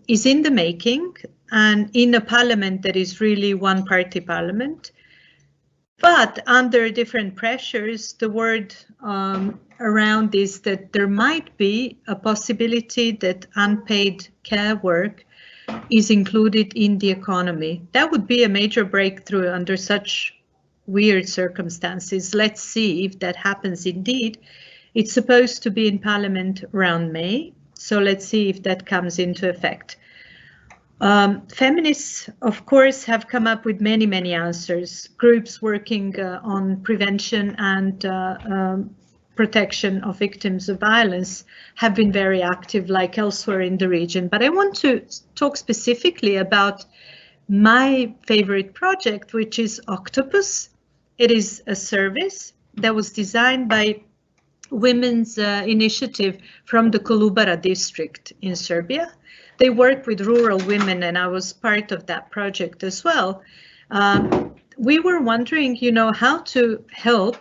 Speaker 5: is in the making, and in a parliament that is really one-party parliament. But under different pressures, the word around is that there might be a possibility that unpaid care work is included in the economy. That would be a major breakthrough under such weird circumstances. Let's see if that happens indeed. It's supposed to be in Parliament around May, so let's see if that comes into effect. Feminists, of course, have come up with many answers. Groups working on prevention and protection of victims of violence have been very active, like elsewhere in the region. But I want to talk specifically about my favorite project, which is Octopus. It is a service that was designed by women's initiative from the Kolubara district in Serbia. They work with rural women, and I was part of that project as well. We were wondering, how to help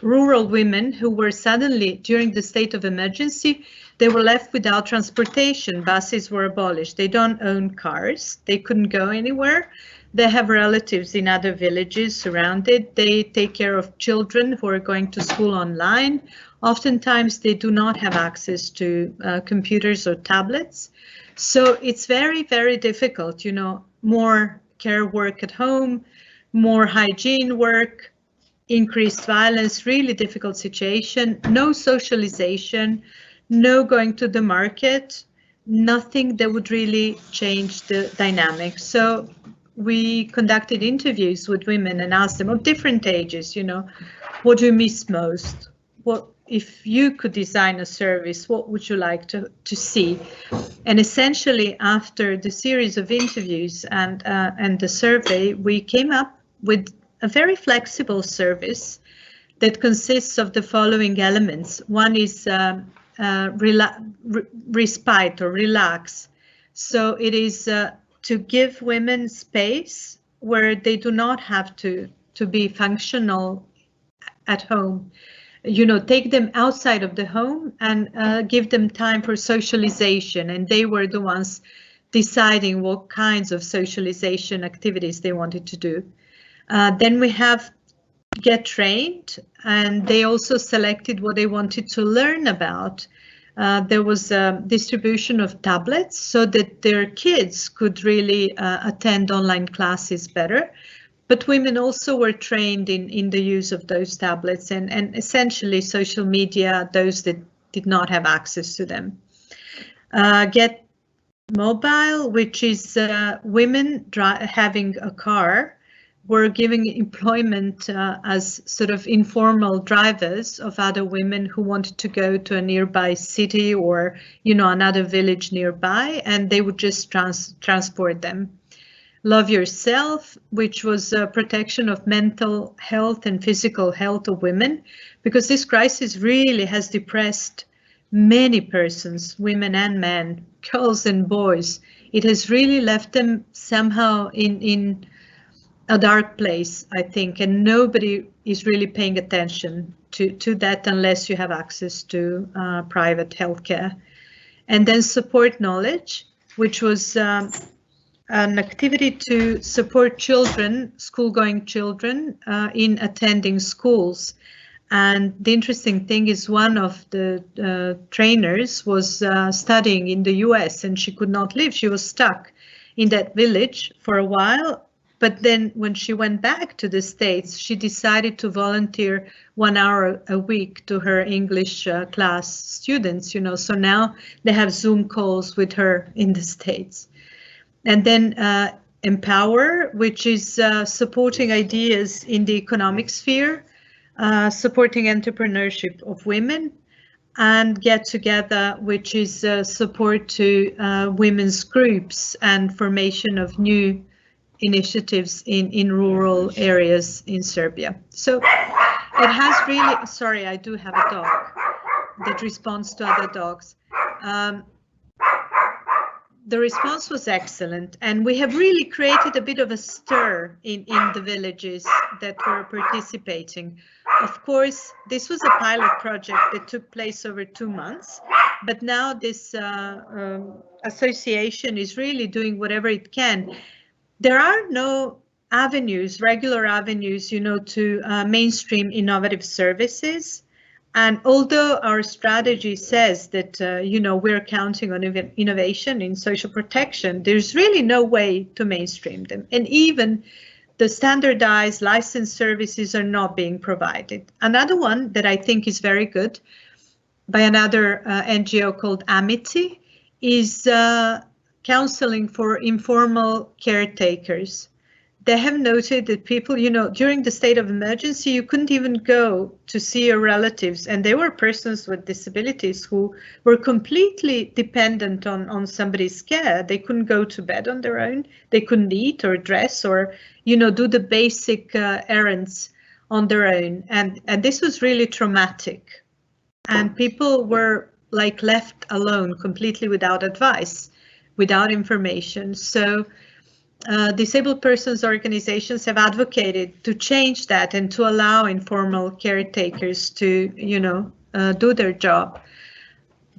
Speaker 5: rural women who were suddenly, during the state of emergency, they were left without transportation. Buses were abolished. They don't own cars. They couldn't go anywhere. They have relatives in other villages surrounded. They take care of children who are going to school online. Oftentimes, they do not have access to computers or tablets. So it's very, very difficult, more care work at home, more hygiene work, increased violence, really difficult situation, no socialization, no going to the market, nothing that would really change the dynamic. So we conducted interviews with women and asked them of different ages, what do you miss most? What, if you could design a service, what would you like to see? And essentially, after the series of interviews and the survey, we came up with a very flexible service that consists of the following elements. One is respite or relax. So it is to give women space where they do not have to be functional at home. Take them outside of the home and give them time for socialization. And they were the ones deciding what kinds of socialization activities they wanted to do. Then we have get trained, and they also selected what they wanted to learn about. There was a distribution of tablets so that their kids could really attend online classes better. But women also were trained in the use of those tablets and essentially social media, those that did not have access to them. Get mobile, which is women having a car, were giving employment as sort of informal drivers of other women who wanted to go to a nearby city or, another village nearby, and they would just transport them. Love Yourself, which was protection of mental health and physical health of women, because this crisis really has depressed many persons, women and men, girls and boys. It has really left them somehow in a dark place, I think, and nobody is really paying attention to that unless you have access to private healthcare. And then Support Knowledge, which was an activity to support children, school-going children, in attending schools. And the interesting thing is one of the trainers was studying in the US and she could not live. She was stuck in that village for a while. But then when she went back to the States, she decided to volunteer 1 hour a week to her English class students, so now they have Zoom calls with her in the States. And then Empower, which is supporting ideas in the economic sphere, supporting entrepreneurship of women, and Get Together, which is support to women's groups and formation of new initiatives in rural areas in Serbia. So it has really, sorry, I do have a dog that responds to other dogs. The response was excellent, and we have really created a bit of a stir in the villages that were participating. Of course, this was a pilot project that took place over 2 months, but now this association is really doing whatever it can. There are no avenues, regular avenues, to mainstream innovative services. And although our strategy says that, we're counting on innovation in social protection, there's really no way to mainstream them. And even the standardized licensed services are not being provided. Another one that I think is very good by another NGO called Amity is counseling for informal caretakers. They have noted that people, during the state of emergency, you couldn't even go to see your relatives, and they were persons with disabilities who were completely dependent on somebody's care. They couldn't go to bed on their own. They couldn't eat or dress or, do the basic errands on their own. And this was really traumatic. and people were like left alone, completely without advice, without information. So disabled persons organizations have advocated to change that and to allow informal caretakers to, do their job.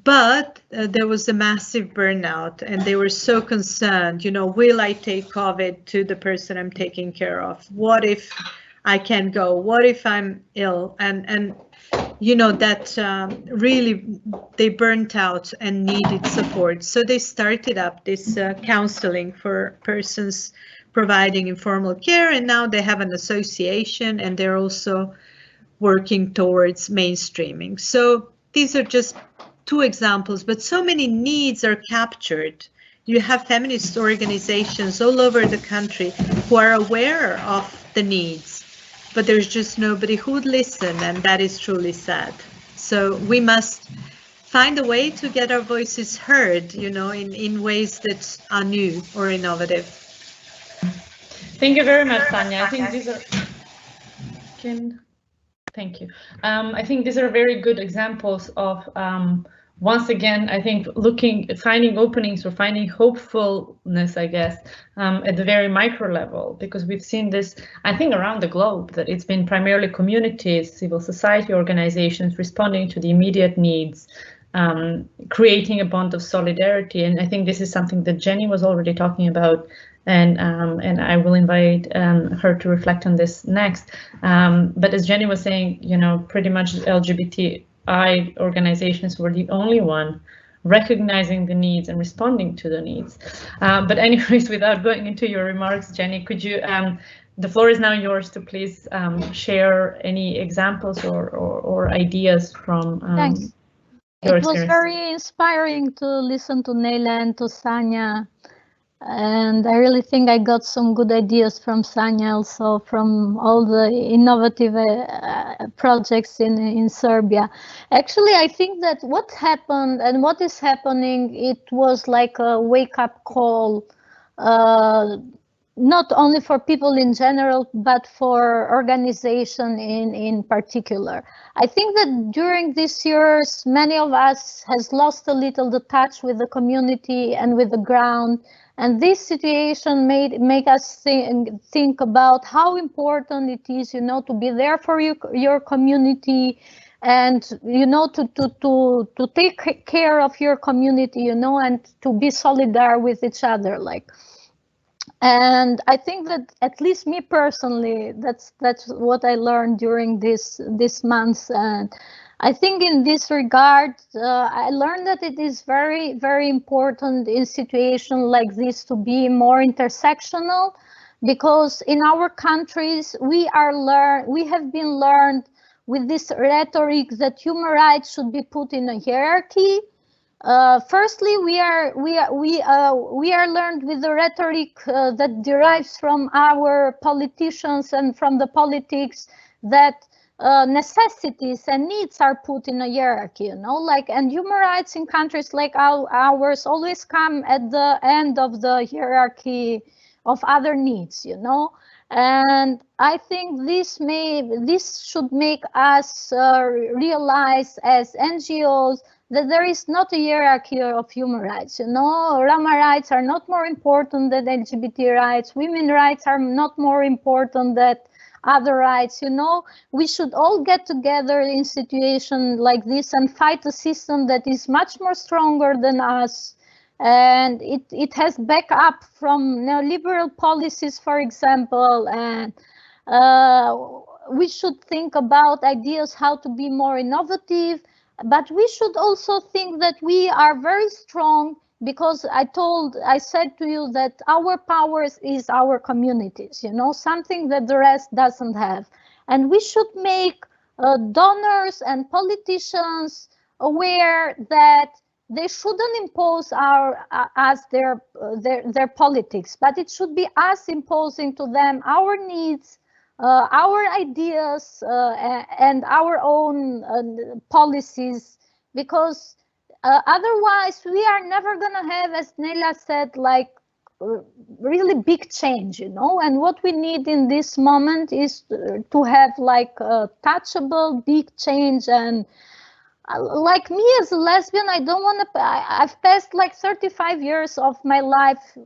Speaker 5: But there was a massive burnout, and they were so concerned, will I take COVID to the person I'm taking care of? What if I can't go? What if I'm ill? And that really they burnt out and needed support. So they started up this counseling for persons providing informal care, and now they have an association, and they're also working towards mainstreaming. So these are just 2 examples, but so many needs are captured. You have feminist organizations all over the country who are aware of the needs, but there's just nobody who would listen, and that is truly sad. So we must find a way to get our voices heard, in ways that are new or innovative.
Speaker 1: Thank you very much, Sanja. I think these are. Thank you. I think these are very good examples of. Once again, I think finding openings or finding hopefulness, I guess, at the very micro level, because we've seen this, I think, around the globe, that it's been primarily communities, civil society organizations responding to the immediate needs, creating a bond of solidarity. And I think this is something that Xheni was already talking about, and I will invite her to reflect on this next. But as Xheni was saying, pretty much LGBTI organizations were the only one recognizing the needs and responding to the needs. But anyways, without going into your remarks, Xheni, could you, the floor is now yours to please share any examples or ideas from
Speaker 7: Thanks.
Speaker 1: Your
Speaker 7: It was
Speaker 1: experience.
Speaker 7: very inspiring to listen to Nela and to Sanja. And I really think I got some good ideas from Sanja, also from all the innovative projects in Serbia. Actually, I think that what happened and what is happening, it was like a wake-up call, not only for people in general, but for organization in particular. I think that during these years, many of us has lost a little the touch with the community and with the ground. And this situation make us think about how important it is, to be there for your community, and to take care of your community, and to be solidar with each other, like. And I think that, at least me personally, that's what I learned during this months. And I think in this regard, I learned that it is very, very important in situations like this to be more intersectional, because in our countries we have been learned with this rhetoric that human rights should be put in a hierarchy. Firstly, we are learned with the rhetoric that derives from our politicians and from the politics, that necessities and needs are put in a hierarchy, and human rights in countries like ours always come at the end of the hierarchy of other needs, and I think this should make us realize as NGOs that there is not a hierarchy of human rights. Roma rights are not more important than LGBT rights. Women rights are not more important than other rights. We should all get together in situations like this and fight a system that is much more stronger than us. And it has backup from neoliberal policies, for example, and we should think about ideas how to be more innovative. But we should also think that we are very strong, because I said to you that our powers is our communities, something that the rest doesn't have. And we should make donors and politicians aware that they shouldn't impose us their politics, but it should be us imposing to them our needs, our ideas, and our own policies, because otherwise we are never going to have, as Nela said, like really big change, and what we need in this moment is to have like a touchable big change. And like me as a lesbian, I don't want to, I've passed like 35 years of my life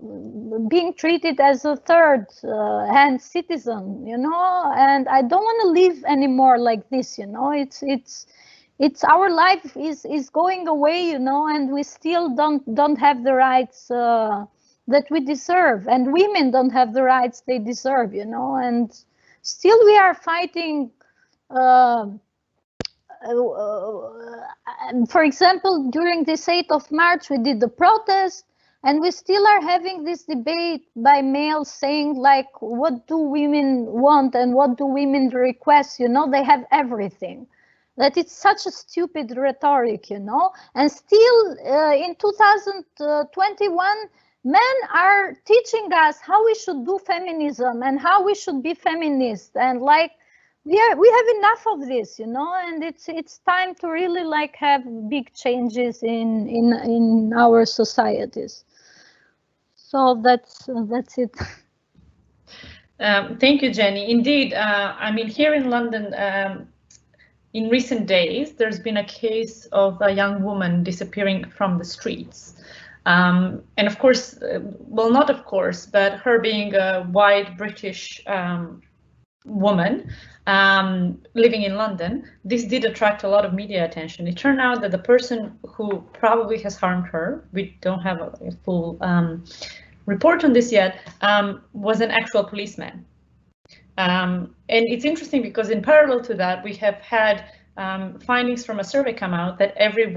Speaker 7: being treated as a third-hand citizen, you know, and I don't want to live anymore like this, you know. It's our life is going away, you know, and we still don't have the rights that we deserve, and women don't have the rights they deserve, you know, and still we are fighting. For example, during this 8th of March, we did the protest, and we still are having this debate by males saying, like, what do women want and what do women request? You know, they have everything. That it's such a stupid rhetoric, you know, and still in 2021, men are teaching us how we should do feminism and how we should be feminist, and like, we have enough of this, you know, and it's time to really like have big changes in our societies. So that's it.
Speaker 1: Thank you, Xheni. Indeed, I mean, here in London, in recent days, there's been a case of a young woman disappearing from the streets. And of course, well, not of course, but her being a white British woman living in London, this did attract a lot of media attention. It turned out that the person who probably has harmed her, we don't have a full report on this yet, was an actual policeman. And it's interesting because in parallel to that, we have had findings from a survey come out that every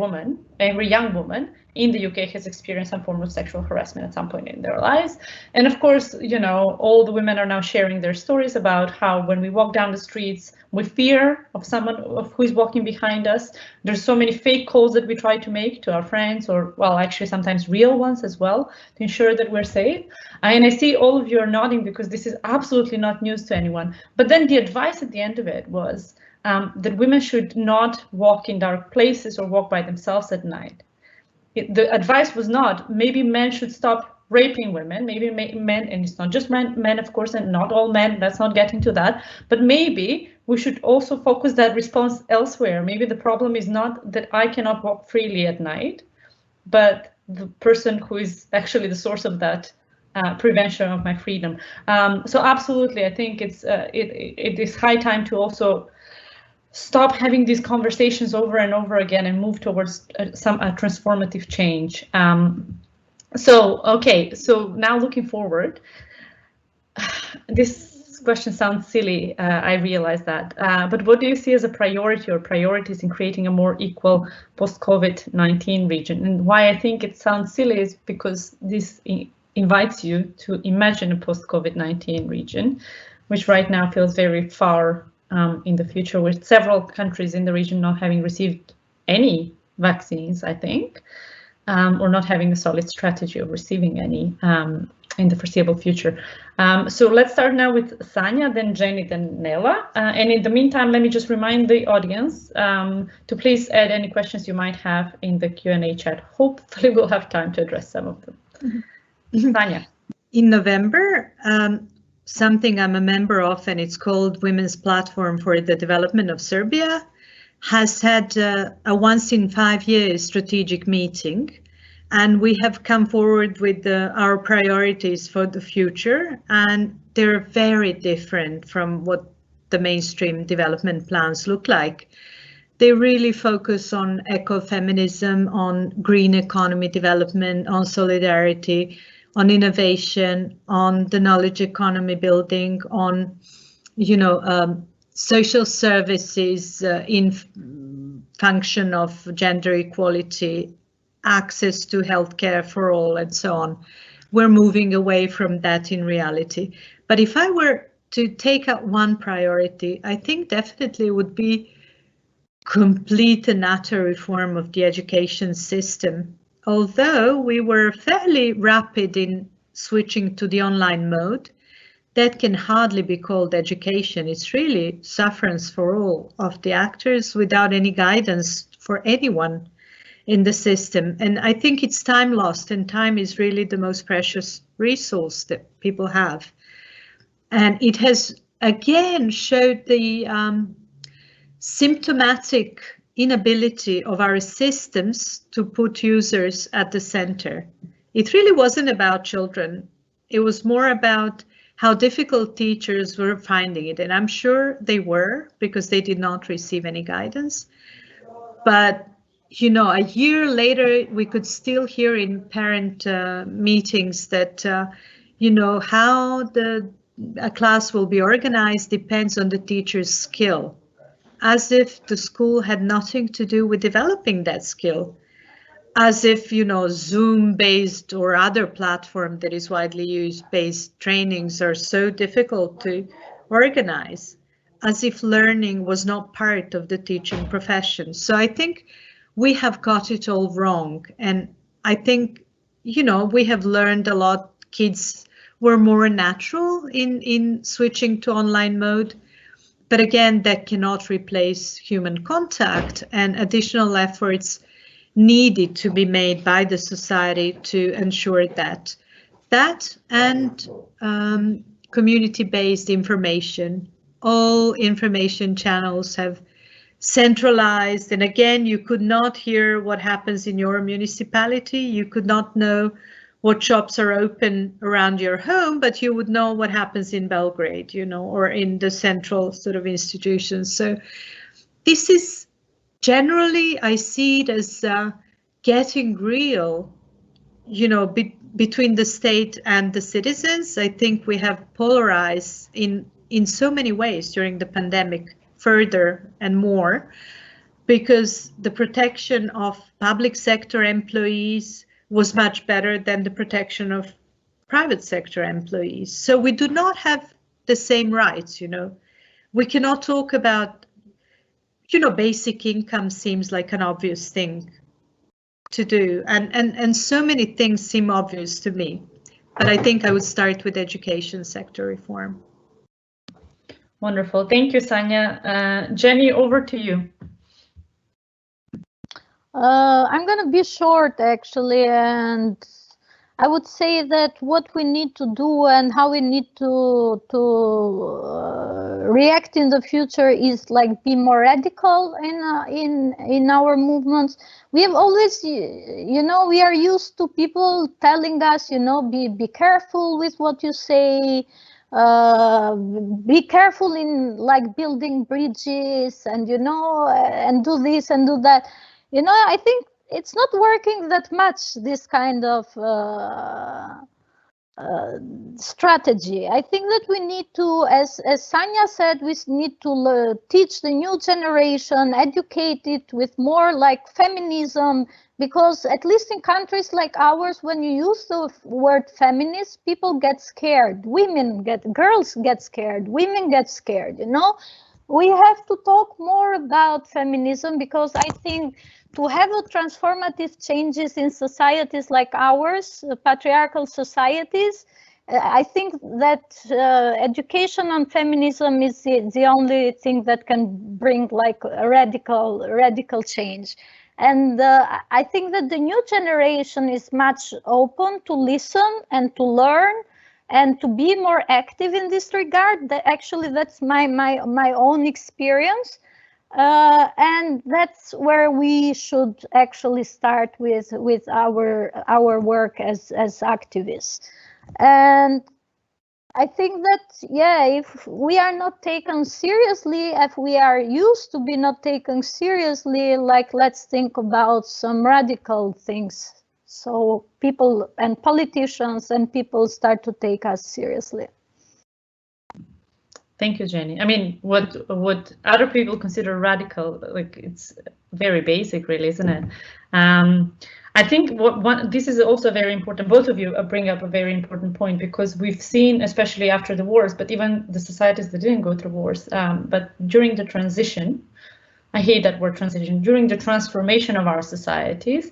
Speaker 1: young woman in the UK has experienced some form of sexual harassment at some point in their lives. And of course, you know, all the women are now sharing their stories about how when we walk down the streets, we fear of someone who is walking behind us. There's so many fake calls that we try to make to our friends, or well, actually sometimes real ones as well, to ensure that we're safe. And I see all of you are nodding because this is absolutely not news to anyone. But then the advice at the end of it was that women should not walk in dark places or walk by themselves at night. The advice was not, maybe men should stop raping women, maybe men, and it's not just men, of course, and not all men, let's not get into that, but maybe we should also focus that response elsewhere. Maybe the problem is not that I cannot walk freely at night, but the person who is actually the source of that prevention of my freedom. So absolutely, I think it is high time to also stop having these conversations over and over again and move towards some transformative change. So now looking forward, this question sounds silly, I realize that, but what do you see as a priority or priorities in creating a more equal post-COVID-19 region? And why I think it sounds silly is because this invites you to imagine a post-COVID-19 region, which right now feels very far in the future, with several countries in the region not having received any vaccines, I think, or not having a solid strategy of receiving any in the foreseeable future. So let's start now with Sanja, then Xheni, then Nela. And in the meantime, let me just remind the audience to please add any questions you might have in the Q&A chat. Hopefully we'll have time to address some of them. Sanja.
Speaker 5: In November, something I'm a member of, and it's called Women's Platform for the Development of Serbia, has had a once in 5 years strategic meeting, and we have come forward with our priorities for the future, and they're very different from what the mainstream development plans look like. They really focus on ecofeminism, on green economy development, on solidarity, on innovation, on the knowledge economy building, on, you know, social services in function of gender equality, access to healthcare for all, and so on. We're moving away from that in reality. But if I were to take out one priority, I think definitely would be complete and utter reform of the education system. Although we were fairly rapid in switching to the online mode, that can hardly be called education. It's really sufferance for all of the actors without any guidance for anyone in the system. And I think it's time lost, and time is really the most precious resource that people have. And it has again showed the symptomatic inability of our systems to put users at the center. It really wasn't about children. It was more about how difficult teachers were finding it. And I'm sure they were, because they did not receive any guidance. But, you know, a year later, we could still hear in parent meetings that, you know, how a class will be organized depends on the teacher's skill, as if the school had nothing to do with developing that skill, as if, you know, Zoom-based or other platform that is widely used-based trainings are so difficult to organize, as if learning was not part of the teaching profession. So I think we have got it all wrong. And I think, you know, we have learned a lot. Kids were more natural in switching to online mode. But again, that cannot replace human contact, and additional efforts needed to be made by the society to ensure that and community-based information. All information channels have centralized, and again, you could not hear what happens in your municipality. You could not know what shops are open around your home, but you would know what happens in Belgrade, you know, or in the central sort of institutions. So this is generally, I see it as getting real, you know, between the state and the citizens. I think we have polarized in so many ways during the pandemic, further and more, because the protection of public sector employees was much better than the protection of private sector employees. So we do not have the same rights, you know. We cannot talk about, you know, basic income seems like an obvious thing to do. And so many things seem obvious to me. But I think I would start with education sector reform.
Speaker 1: Wonderful. Thank you, Sanja. Xheni, over to you.
Speaker 7: I'm going to be short, actually, and I would say that what we need to do and how we need to react in the future is like be more radical in our movements. We have always, you know, we are used to people telling us, you know, be careful with what you say. Be careful in like building bridges and, you know, and do this and do that. You know, I think it's not working that much, this kind of strategy. I think that we need to, as Sanja said, we need to teach the new generation, educate it with more like feminism, because at least in countries like ours, when you use the word feminist, people get scared. Girls get scared, women get scared, you know. We have to talk more about feminism, because I think to have a transformative changes in societies like ours, patriarchal societies, I think that education on feminism is the only thing that can bring like a radical change. And I think that the new generation is much open to listen and to learn and to be more active in this regard. Actually, that's my own experience. And that's where we should actually start with our work as activists. And I think that, yeah, if we are not taken seriously, if we are used to be not taken seriously, like let's think about some radical things. So people and politicians and people start to take us seriously.
Speaker 1: Thank you, Xheni. I mean, what other people consider radical, like it's very basic, really, isn't it? I think this is also very important. Both of you bring up a very important point, because we've seen, especially after the wars, but even the societies that didn't go through wars, but during the transition, I hate that word transition, during the transformation of our societies,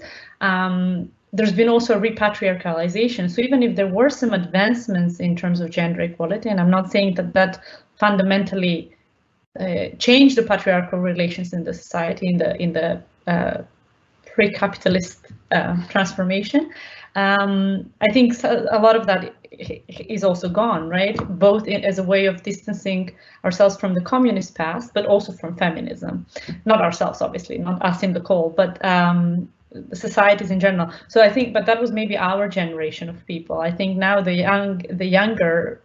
Speaker 1: there's been also a repatriarchalization. So even if there were some advancements in terms of gender equality, and I'm not saying that fundamentally changed the patriarchal relations in the society in the pre-capitalist transformation, I think a lot of that is also gone, right? Both as a way of distancing ourselves from the communist past, but also from feminism. Not ourselves, obviously, not us in the call, but the societies in general. So I think, but that was maybe our generation of people. I think now the younger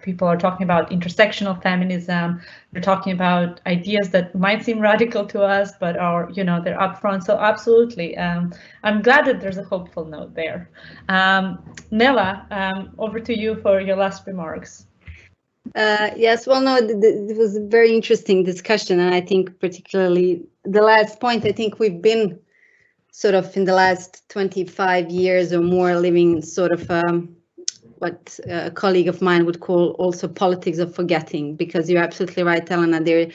Speaker 1: people are talking about intersectional feminism. They're talking about ideas that might seem radical to us, but are, you know, they're upfront. So absolutely, I'm glad that there's a hopeful note there. Nela, over to you for your last remarks.
Speaker 6: Yes, well, no, it was a very interesting discussion, and I think particularly the last point. I think we've been sort of in the last 25 years or more living sort of what a colleague of mine would call also politics of forgetting, because you're absolutely right, Elena. There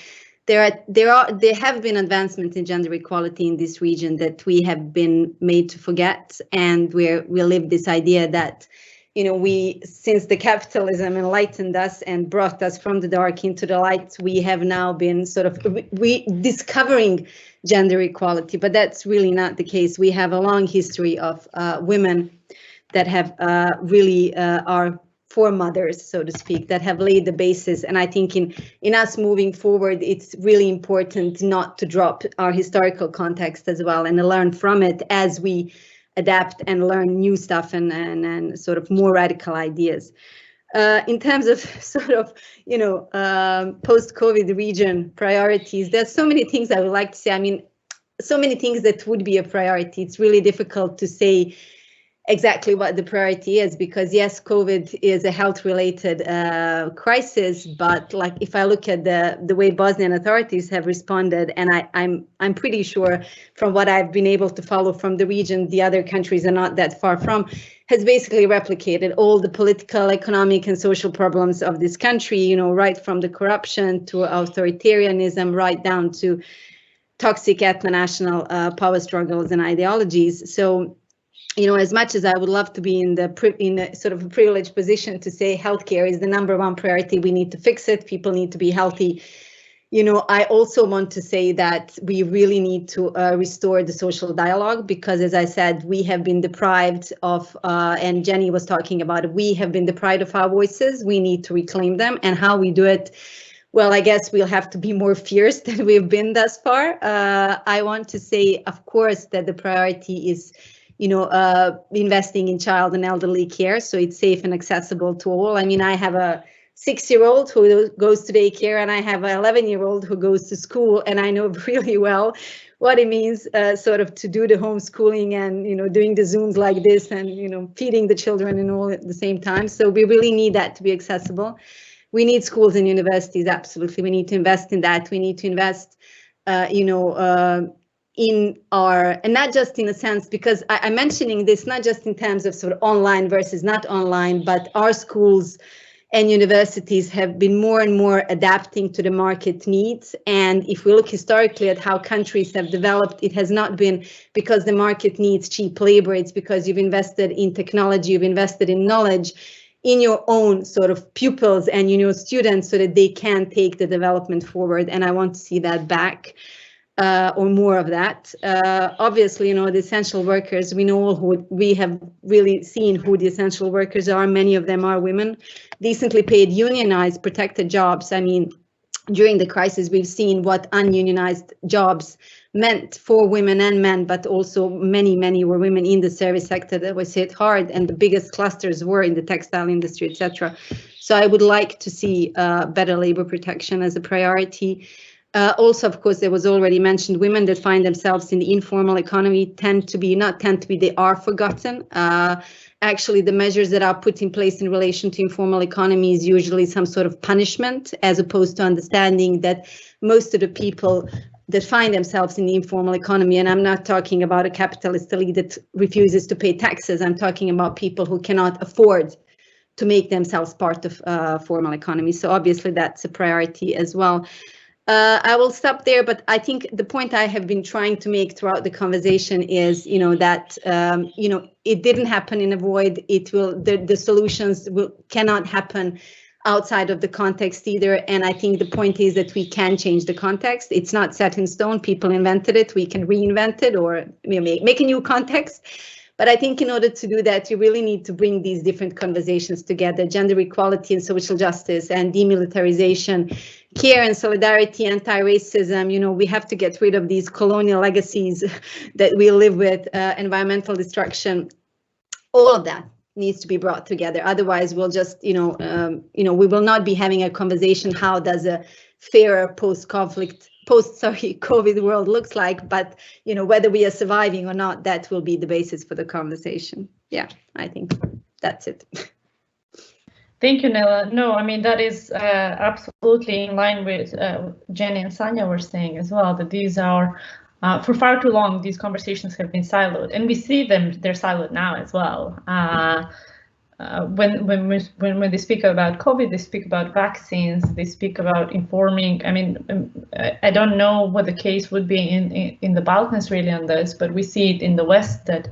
Speaker 6: have been advancements in gender equality in this region that we have been made to forget, and we live this idea that, you know, since the capitalism enlightened us and brought us from the dark into the light, we have now been sort of rediscovering gender equality, but that's really not the case. We have a long history of women that have really are foremothers, so to speak, that have laid the basis. And I think in us moving forward, it's really important not to drop our historical context as well and to learn from it as we adapt and learn new stuff and sort of more radical ideas. In terms of sort of, you know, post-COVID region priorities, there's so many things I would like to say. I mean, so many things that would be a priority. It's really difficult to say exactly what the priority is, because yes, COVID is a health-related crisis, but like if I look at the way Bosnian authorities have responded, and I'm pretty sure from what I've been able to follow from the region, the other countries are not that far from, has basically replicated all the political, economic, and social problems of this country, you know, right from the corruption to authoritarianism, right down to toxic ethno-national power struggles and ideologies. So, you know, as much as I would love to be in a sort of a privileged position to say healthcare is the #1 priority, we need to fix it, people need to be healthy. You know, I also want to say that we really need to restore the social dialogue, because as I said, we have been deprived of, and Xheni was talking about it, we have been deprived of our voices. We need to reclaim them, and how we do it, well, I guess we'll have to be more fierce than we've been thus far. I want to say, of course, that the priority is, you know, investing in child and elderly care, so it's safe and accessible to all. I mean, I have a 6-year-old who goes to daycare, and I have an 11-year-old who goes to school, and I know really well what it means sort of to do the homeschooling and, you know, doing the Zooms like this and, you know, feeding the children and all at the same time. So we really need that to be accessible. We need schools and universities, absolutely. We need to invest in that. We need to invest, you know, in our, and not just in a sense, because I'm mentioning this not just in terms of sort of online versus not online, but our schools and universities have been more and more adapting to the market needs. And if we look historically at how countries have developed, it has not been because the market needs cheap labor. It's because you've invested in technology, you've invested in knowledge, in your own sort of pupils and in your students, so that they can take the development forward. And I want to see that back. Or more of that. Obviously, you know, the essential workers, we know who, we have really seen who the essential workers are. Many of them are women, decently paid, unionized, protected jobs. I mean, during the crisis, we've seen what ununionized jobs meant for women and men, but also many were women in the service sector that was hit hard, and the biggest clusters were in the textile industry, etc. So I would like to see better labor protection as a priority. Also, of course, there was already mentioned women that find themselves in the informal economy they are forgotten. Actually, the measures that are put in place in relation to informal economy is usually some sort of punishment, as opposed to understanding that most of the people that find themselves in the informal economy, and I'm not talking about a capitalist elite that refuses to pay taxes, I'm talking about people who cannot afford to make themselves part of formal economy. So obviously that's a priority as well. I will stop there, but I think the point I have been trying to make throughout the conversation is, you know, that, you know, it didn't happen in a void. It will, the solutions cannot happen outside of the context either. And I think the point is that we can change the context. It's not set in stone. People invented it. We can reinvent it or make a new context. But I think in order to do that, you really need to bring these different conversations together: gender equality and social justice and demilitarization, care and solidarity, anti-racism. You know, we have to get rid of these colonial legacies that we live with, environmental destruction. All of that needs to be brought together. Otherwise, we'll just, we will not be having a conversation. How does a fairer COVID world looks like? But, whether we are surviving or not, that will be the basis for the conversation. Yeah, I think that's it.
Speaker 1: Thank you, Nela. No, I mean, that is absolutely in line with Xheni and Sanja were saying as well, that these are, for far too long, these conversations have been siloed, and we see they're siloed now as well. When they speak about COVID, they speak about vaccines, they speak about informing. I mean, I don't know what the case would be in the Balkans really on this, but we see it in the West that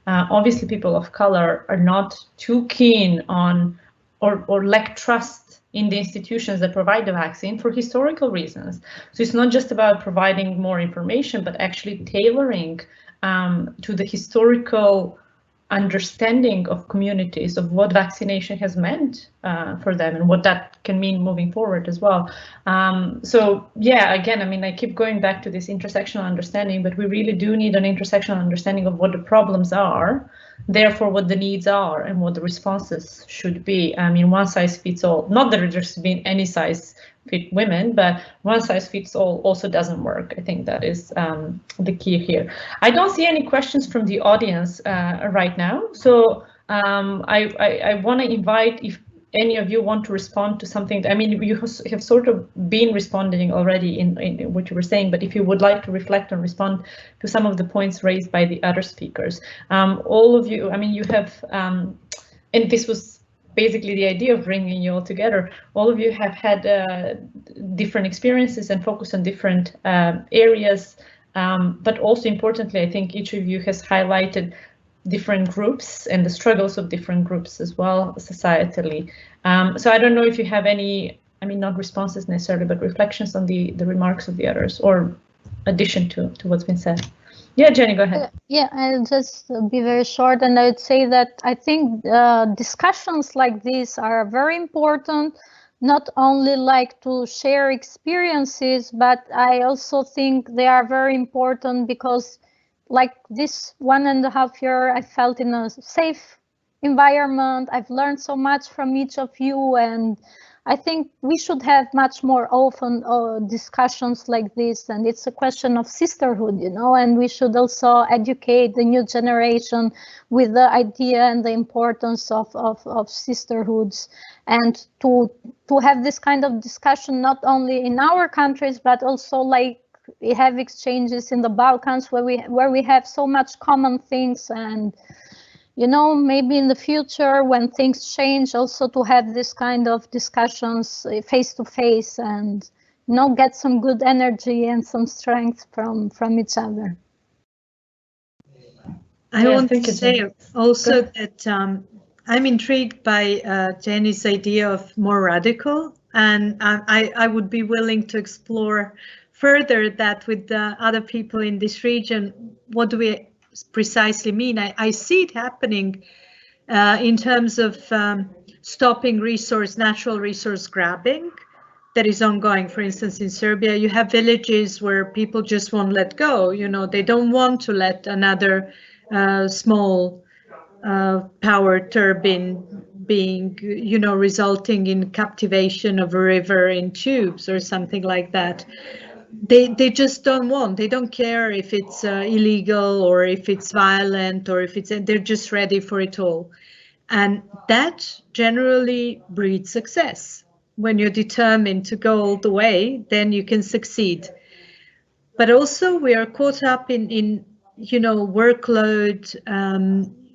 Speaker 1: obviously people of color are not too keen on or lack trust in the institutions that provide the vaccine for historical reasons. So it's not just about providing more information, but actually tailoring to the historical understanding of communities of what vaccination has meant for them and what that can mean moving forward as well. So yeah, again, I mean, I keep going back to this intersectional understanding, but we really do need an intersectional understanding of what the problems are, therefore what the needs are and what the responses should be. I mean, one size fits all, not that there's been any size fit women, but one size fits all also doesn't work. I think that is the key here. I don't see any questions from the audience right now, so I want to invite, if any of you want to respond to something. I mean, you have sort of been responding already in what you were saying, but if you would like to reflect and respond to some of the points raised by the other speakers, all of you, I mean, you have, and this was basically the idea of bringing you all together. All of you have had different experiences and focus on different areas, but also importantly, I think each of you has highlighted different groups and the struggles of different groups as well societally. So I don't know if you have any, I mean, not responses necessarily, but reflections on the remarks of the others or addition to what's been said. Yeah, Xheni, go ahead.
Speaker 7: Yeah, I'll just be very short, and I would say that I think discussions like this are very important, not only like to share experiences, but I also think they are very important because like this 1.5 years, I felt in a safe environment. I've learned so much from each of you, and I think we should have much more often discussions like this. And it's a question of sisterhood, and we should also educate the new generation with the idea and the importance of sisterhoods, and to have this kind of discussion not only in our countries, but also like we have exchanges in the Balkans where we have so much common things, and maybe in the future when things change, also to have this kind of discussions face to face and get some good energy and some strength from each other.
Speaker 5: I want to say also that I'm intrigued by Xheni's idea of more radical, and I would be willing to explore further that with the other people in this region. What do we precisely mean? I see it happening in terms of stopping natural resource grabbing that is ongoing. For instance, in Serbia, you have villages where people just won't let go. They don't want to let another small power turbine being, resulting in captivation of a river in tubes or something like that. They just don't want. They don't care if it's illegal or if it's violent or if they're just ready for it all. And that generally breeds success. When you're determined to go all the way, then you can succeed. But also we are caught up in workload,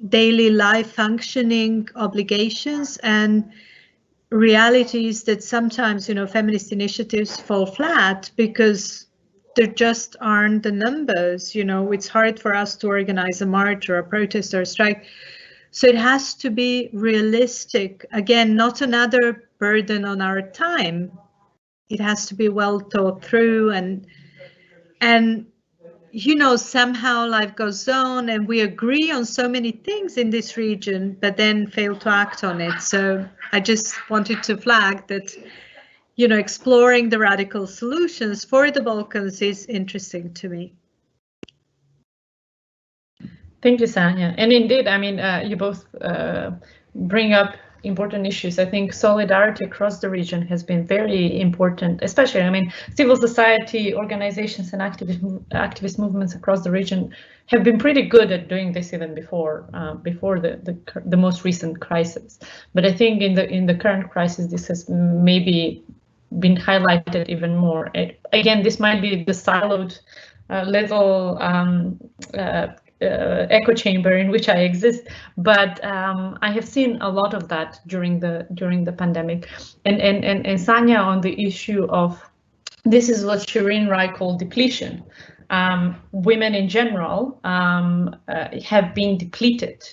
Speaker 5: daily life functioning obligations, and realities that sometimes, feminist initiatives fall flat because there just aren't the numbers. It's hard for us to organize a march or a protest or a strike. So it has to be realistic. Again, not another burden on our time. It has to be well thought through, and somehow life goes on and we agree on so many things in this region, but then fail to act on it. So I just wanted to flag that, exploring the radical solutions for the Balkans is interesting to me.
Speaker 1: Thank you, Sanja. And indeed, I mean, you both bring up important issues. I think solidarity across the region has been very important, especially, I mean, civil society organizations and activist movements across the region have been pretty good at doing this even before the most recent crisis. But I think in the current crisis, this has maybe been highlighted even more. Again, this might be the siloed little echo chamber in which I exist, but I have seen a lot of that during the pandemic. And Sanja, on the issue of, this is what Shirin Rai called depletion. Women in general have been depleted,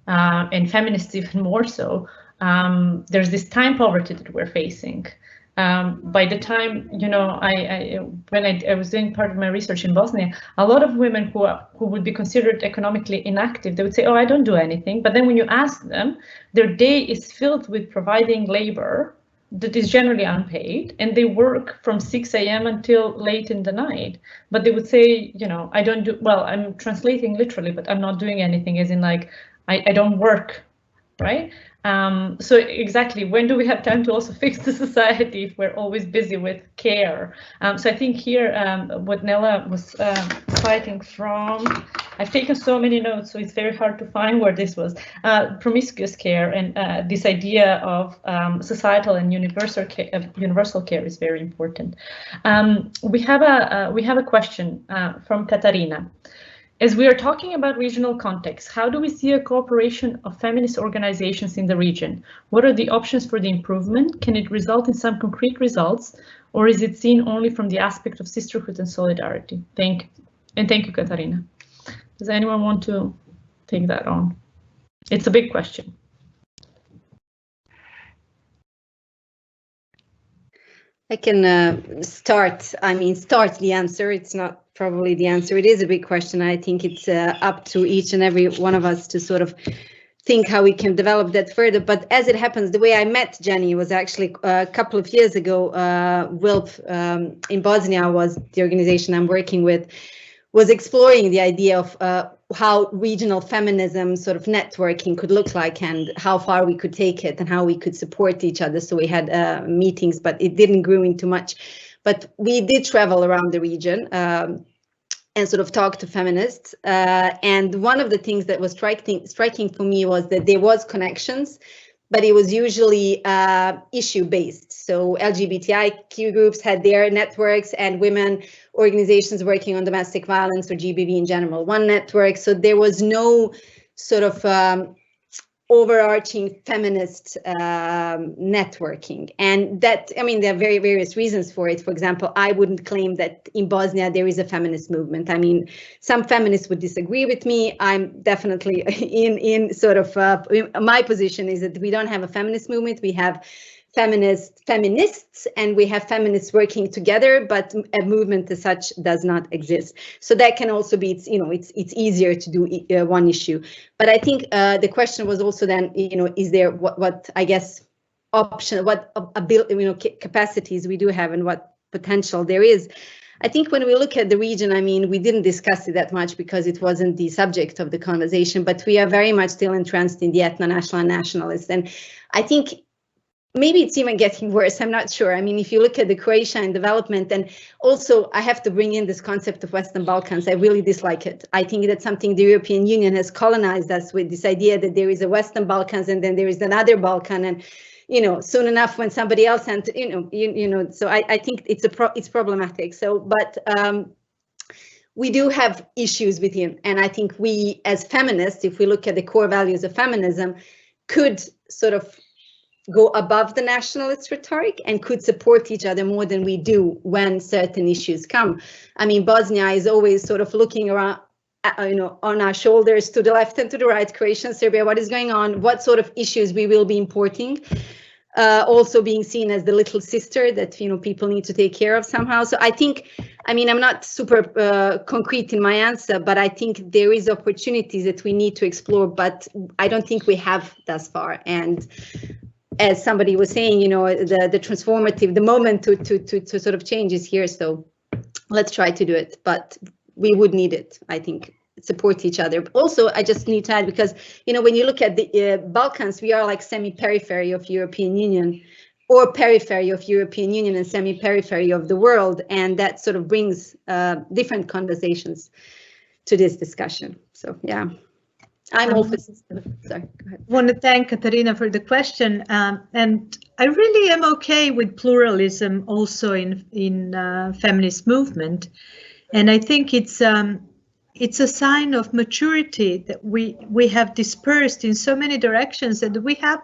Speaker 1: and feminists even more so. There's this time poverty that we're facing. By the time, when I was doing part of my research in Bosnia, a lot of women who would be considered economically inactive, they would say, oh, I don't do anything. But then when you ask them, their day is filled with providing labor that is generally unpaid, and they work from 6 a.m. until late in the night. But they would say, I don't do, well, I'm translating literally, but I'm not doing anything, as in like, I don't work, right? So exactly, when do we have time to also fix the society if we're always busy with care? So I think here, what Nela was citing from, I've taken so many notes, so it's very hard to find where this was, promiscuous care, and this idea of societal and universal care is very important. We have a question from Katarina. As we are talking about regional context, how do we see a cooperation of feminist organizations in the region? What are the options for the improvement? Can it result in some concrete results, or is it seen only from the aspect of sisterhood and solidarity? Thank you, Katarina. Does anyone want to take that on? It's a big question.
Speaker 6: I can start the answer. It's not probably the answer. It is a big question. I think it's up to each and every one of us to sort of think how we can develop that further. But as it happens, the way I met Xheni was actually a couple of years ago. WILPF in Bosnia was the organization I'm working with, was exploring the idea of how regional feminism sort of networking could look like and how far we could take it and how we could support each other. So we had meetings, but it didn't grow into much. But we did travel around the region and sort of talk to feminists. And one of the things that was striking for me was that there was connections, but it was usually issue-based. So LGBTIQ groups had their networks and women organizations working on domestic violence or GBV in general, one network. So there was no sort of overarching feminist networking. And that, I mean, there are very various reasons for it. For example, I wouldn't claim that in Bosnia there is a feminist movement. I mean, some feminists would disagree with me. I'm definitely in sort of, my position is that we don't have a feminist movement. We have feminists, and we have feminists working together, but a movement as such does not exist. So that can also be, it's easier to do one issue. But I think the question was also then, is there what I guess option, what ability, capacities we do have and what potential there is. I think when we look at the region, I mean, we didn't discuss it that much because it wasn't the subject of the conversation, but we are very much still entrenched in the ethno-national and nationalist. And I think maybe it's even getting worse. I'm not sure. I mean, if you look at the Croatia and development, and also I have to bring in this concept of Western Balkans. I really dislike it. I think that's something the European Union has colonized us with, this idea that there is a Western Balkans and then there is another Balkan, and soon enough when somebody else, and so I think it's problematic. So, but we do have issues with him, and I think we as feminists, if we look at the core values of feminism, could sort of go above the nationalist rhetoric and could support each other more than we do when certain issues come. I mean, Bosnia is always sort of looking around, on our shoulders to the left and to the right, Croatia and Serbia, what is going on, what sort of issues we will be importing. also being seen as the little sister that, you know, people need to take care of somehow. So I think, I mean, I'm not super concrete in my answer, but I think there is opportunities that we need to explore, but I don't think we have thus far. And as somebody was saying, you know, the transformative, the moment to sort of change is here. So let's try to do it, but we would need it, I think. Support each other. Also, I just need to add, because, you know, when you look at the Balkans, we are like semi-periphery of European Union, or periphery of European Union and semi-periphery of the world, and that sort of brings different conversations to this discussion. So yeah, I'm all for system. Sorry, go ahead.
Speaker 5: I want to thank Katarina for the question, and I really am okay with pluralism also in feminist movement, and I think it's a sign of maturity that we have dispersed in so many directions, and we have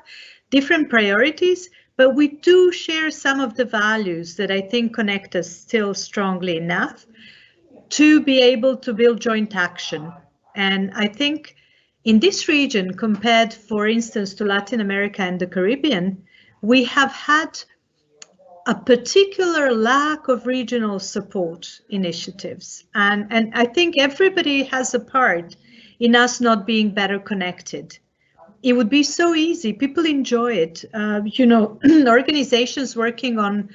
Speaker 5: different priorities, but we do share some of the values that I think connect us still strongly enough to be able to build joint action. And I think in this region, compared, for instance, to Latin America and the Caribbean, we have had a particular lack of regional support initiatives. And I think everybody has a part in us not being better connected. It would be so easy. People enjoy it. You know, organizations working on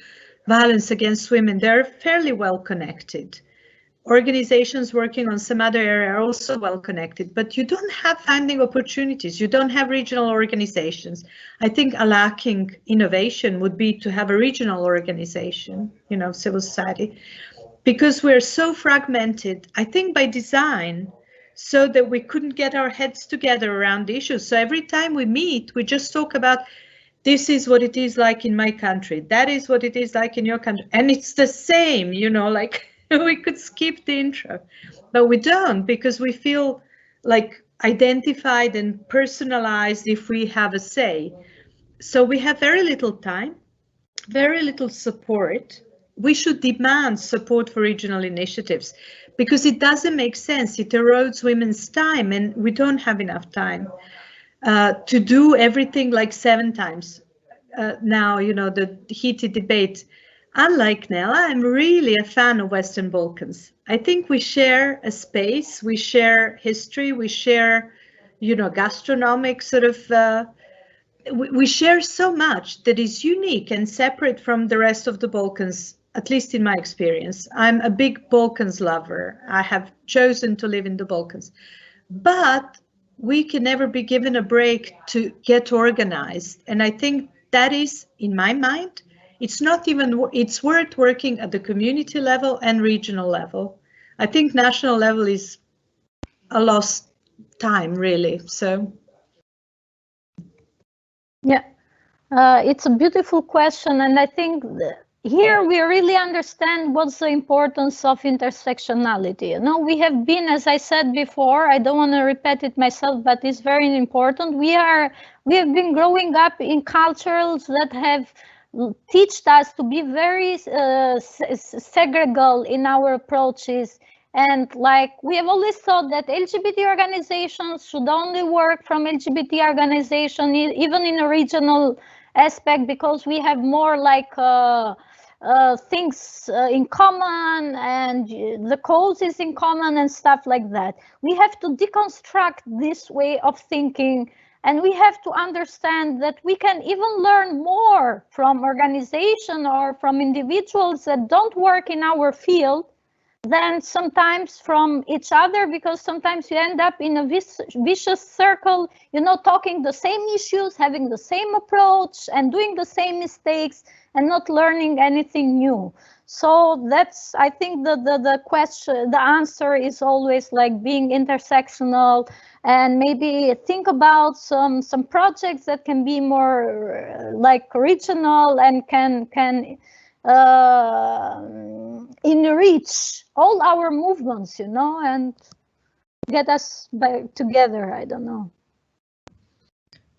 Speaker 5: violence against women, they're fairly well connected. Organizations working on some other area are also well connected, but you don't have funding opportunities. You don't have regional organizations. I think a lacking innovation would be to have a regional organization, you know, civil society, because we're so fragmented, I think by design, so that we couldn't get our heads together around the issues. So every time we meet, we just talk about, this is what it is like in my country. That is what it is like in your country. And it's the same, you know, like, we could skip the intro, but we don't, because we feel like identified and personalized if we have a say. So we have very little time, very little support. We should demand support for regional initiatives, because it doesn't make sense. It erodes women's time, and we don't have enough time to do everything like 7 times. Now, you know, the heated debate. Unlike Nela, I'm really a fan of Western Balkans. I think we share a space, we share history, we share, you know, gastronomic sort of, we share so much that is unique and separate from the rest of the Balkans, at least in my experience. I'm a big Balkans lover. I have chosen to live in the Balkans, but we can never be given a break to get organized. And I think that is, in my mind, it's not even, it's worth working at the community level and regional level. I think national level is a lost time, really, so.
Speaker 7: Yeah, it's a beautiful question, and I think here we really understand what's the importance of intersectionality. You know, we have been, as I said before, I don't want to repeat it myself, but it's very important. We have been growing up in cultures that have taught us to be very segregal in our approaches, and like we have always thought that LGBT organizations should only work from LGBT organization, even in a regional aspect, because we have more like things in common, and the causes in common and stuff like that. We have to deconstruct this way of thinking. And we have to understand that we can even learn more from organizations or from individuals that don't work in our field than sometimes from each other, because sometimes you end up in a vicious circle, you know, talking the same issues, having the same approach and doing the same mistakes and not learning anything new. So that's, I think the question, the answer is always like being intersectional, and maybe think about some projects that can be more like regional and can enrich all our movements, you know, and get us back together. I don't know.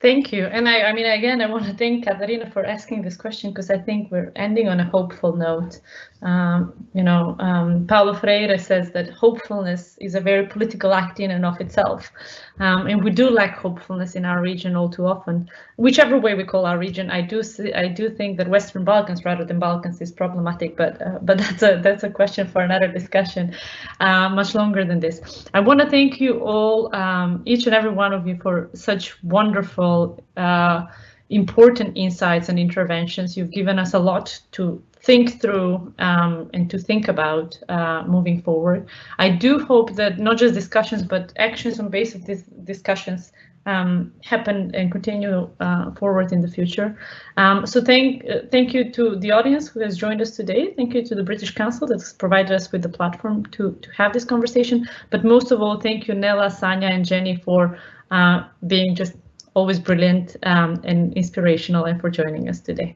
Speaker 1: Thank you. And I mean, again, I want to thank Katarina for asking this question, because I think we're ending on a hopeful note. Paulo Freire says that hopefulness is a very political act in and of itself. And we do lack hopefulness in our region all too often. Whichever way we call our region, I do think that Western Balkans rather than Balkans is problematic, but that's a question for another discussion, much longer than this. I want to thank you all, each and every one of you, for such wonderful, important insights and interventions. You've given us a lot to think through and to think about moving forward. I do hope that not just discussions, but actions on base of these discussions happen and continue forward in the future. So thank you to the audience who has joined us today. Thank you to the British Council that's provided us with the platform to have this conversation. But most of all, thank you, Nela, Sanja, and Xheni, for being just always brilliant and inspirational, and for joining us today.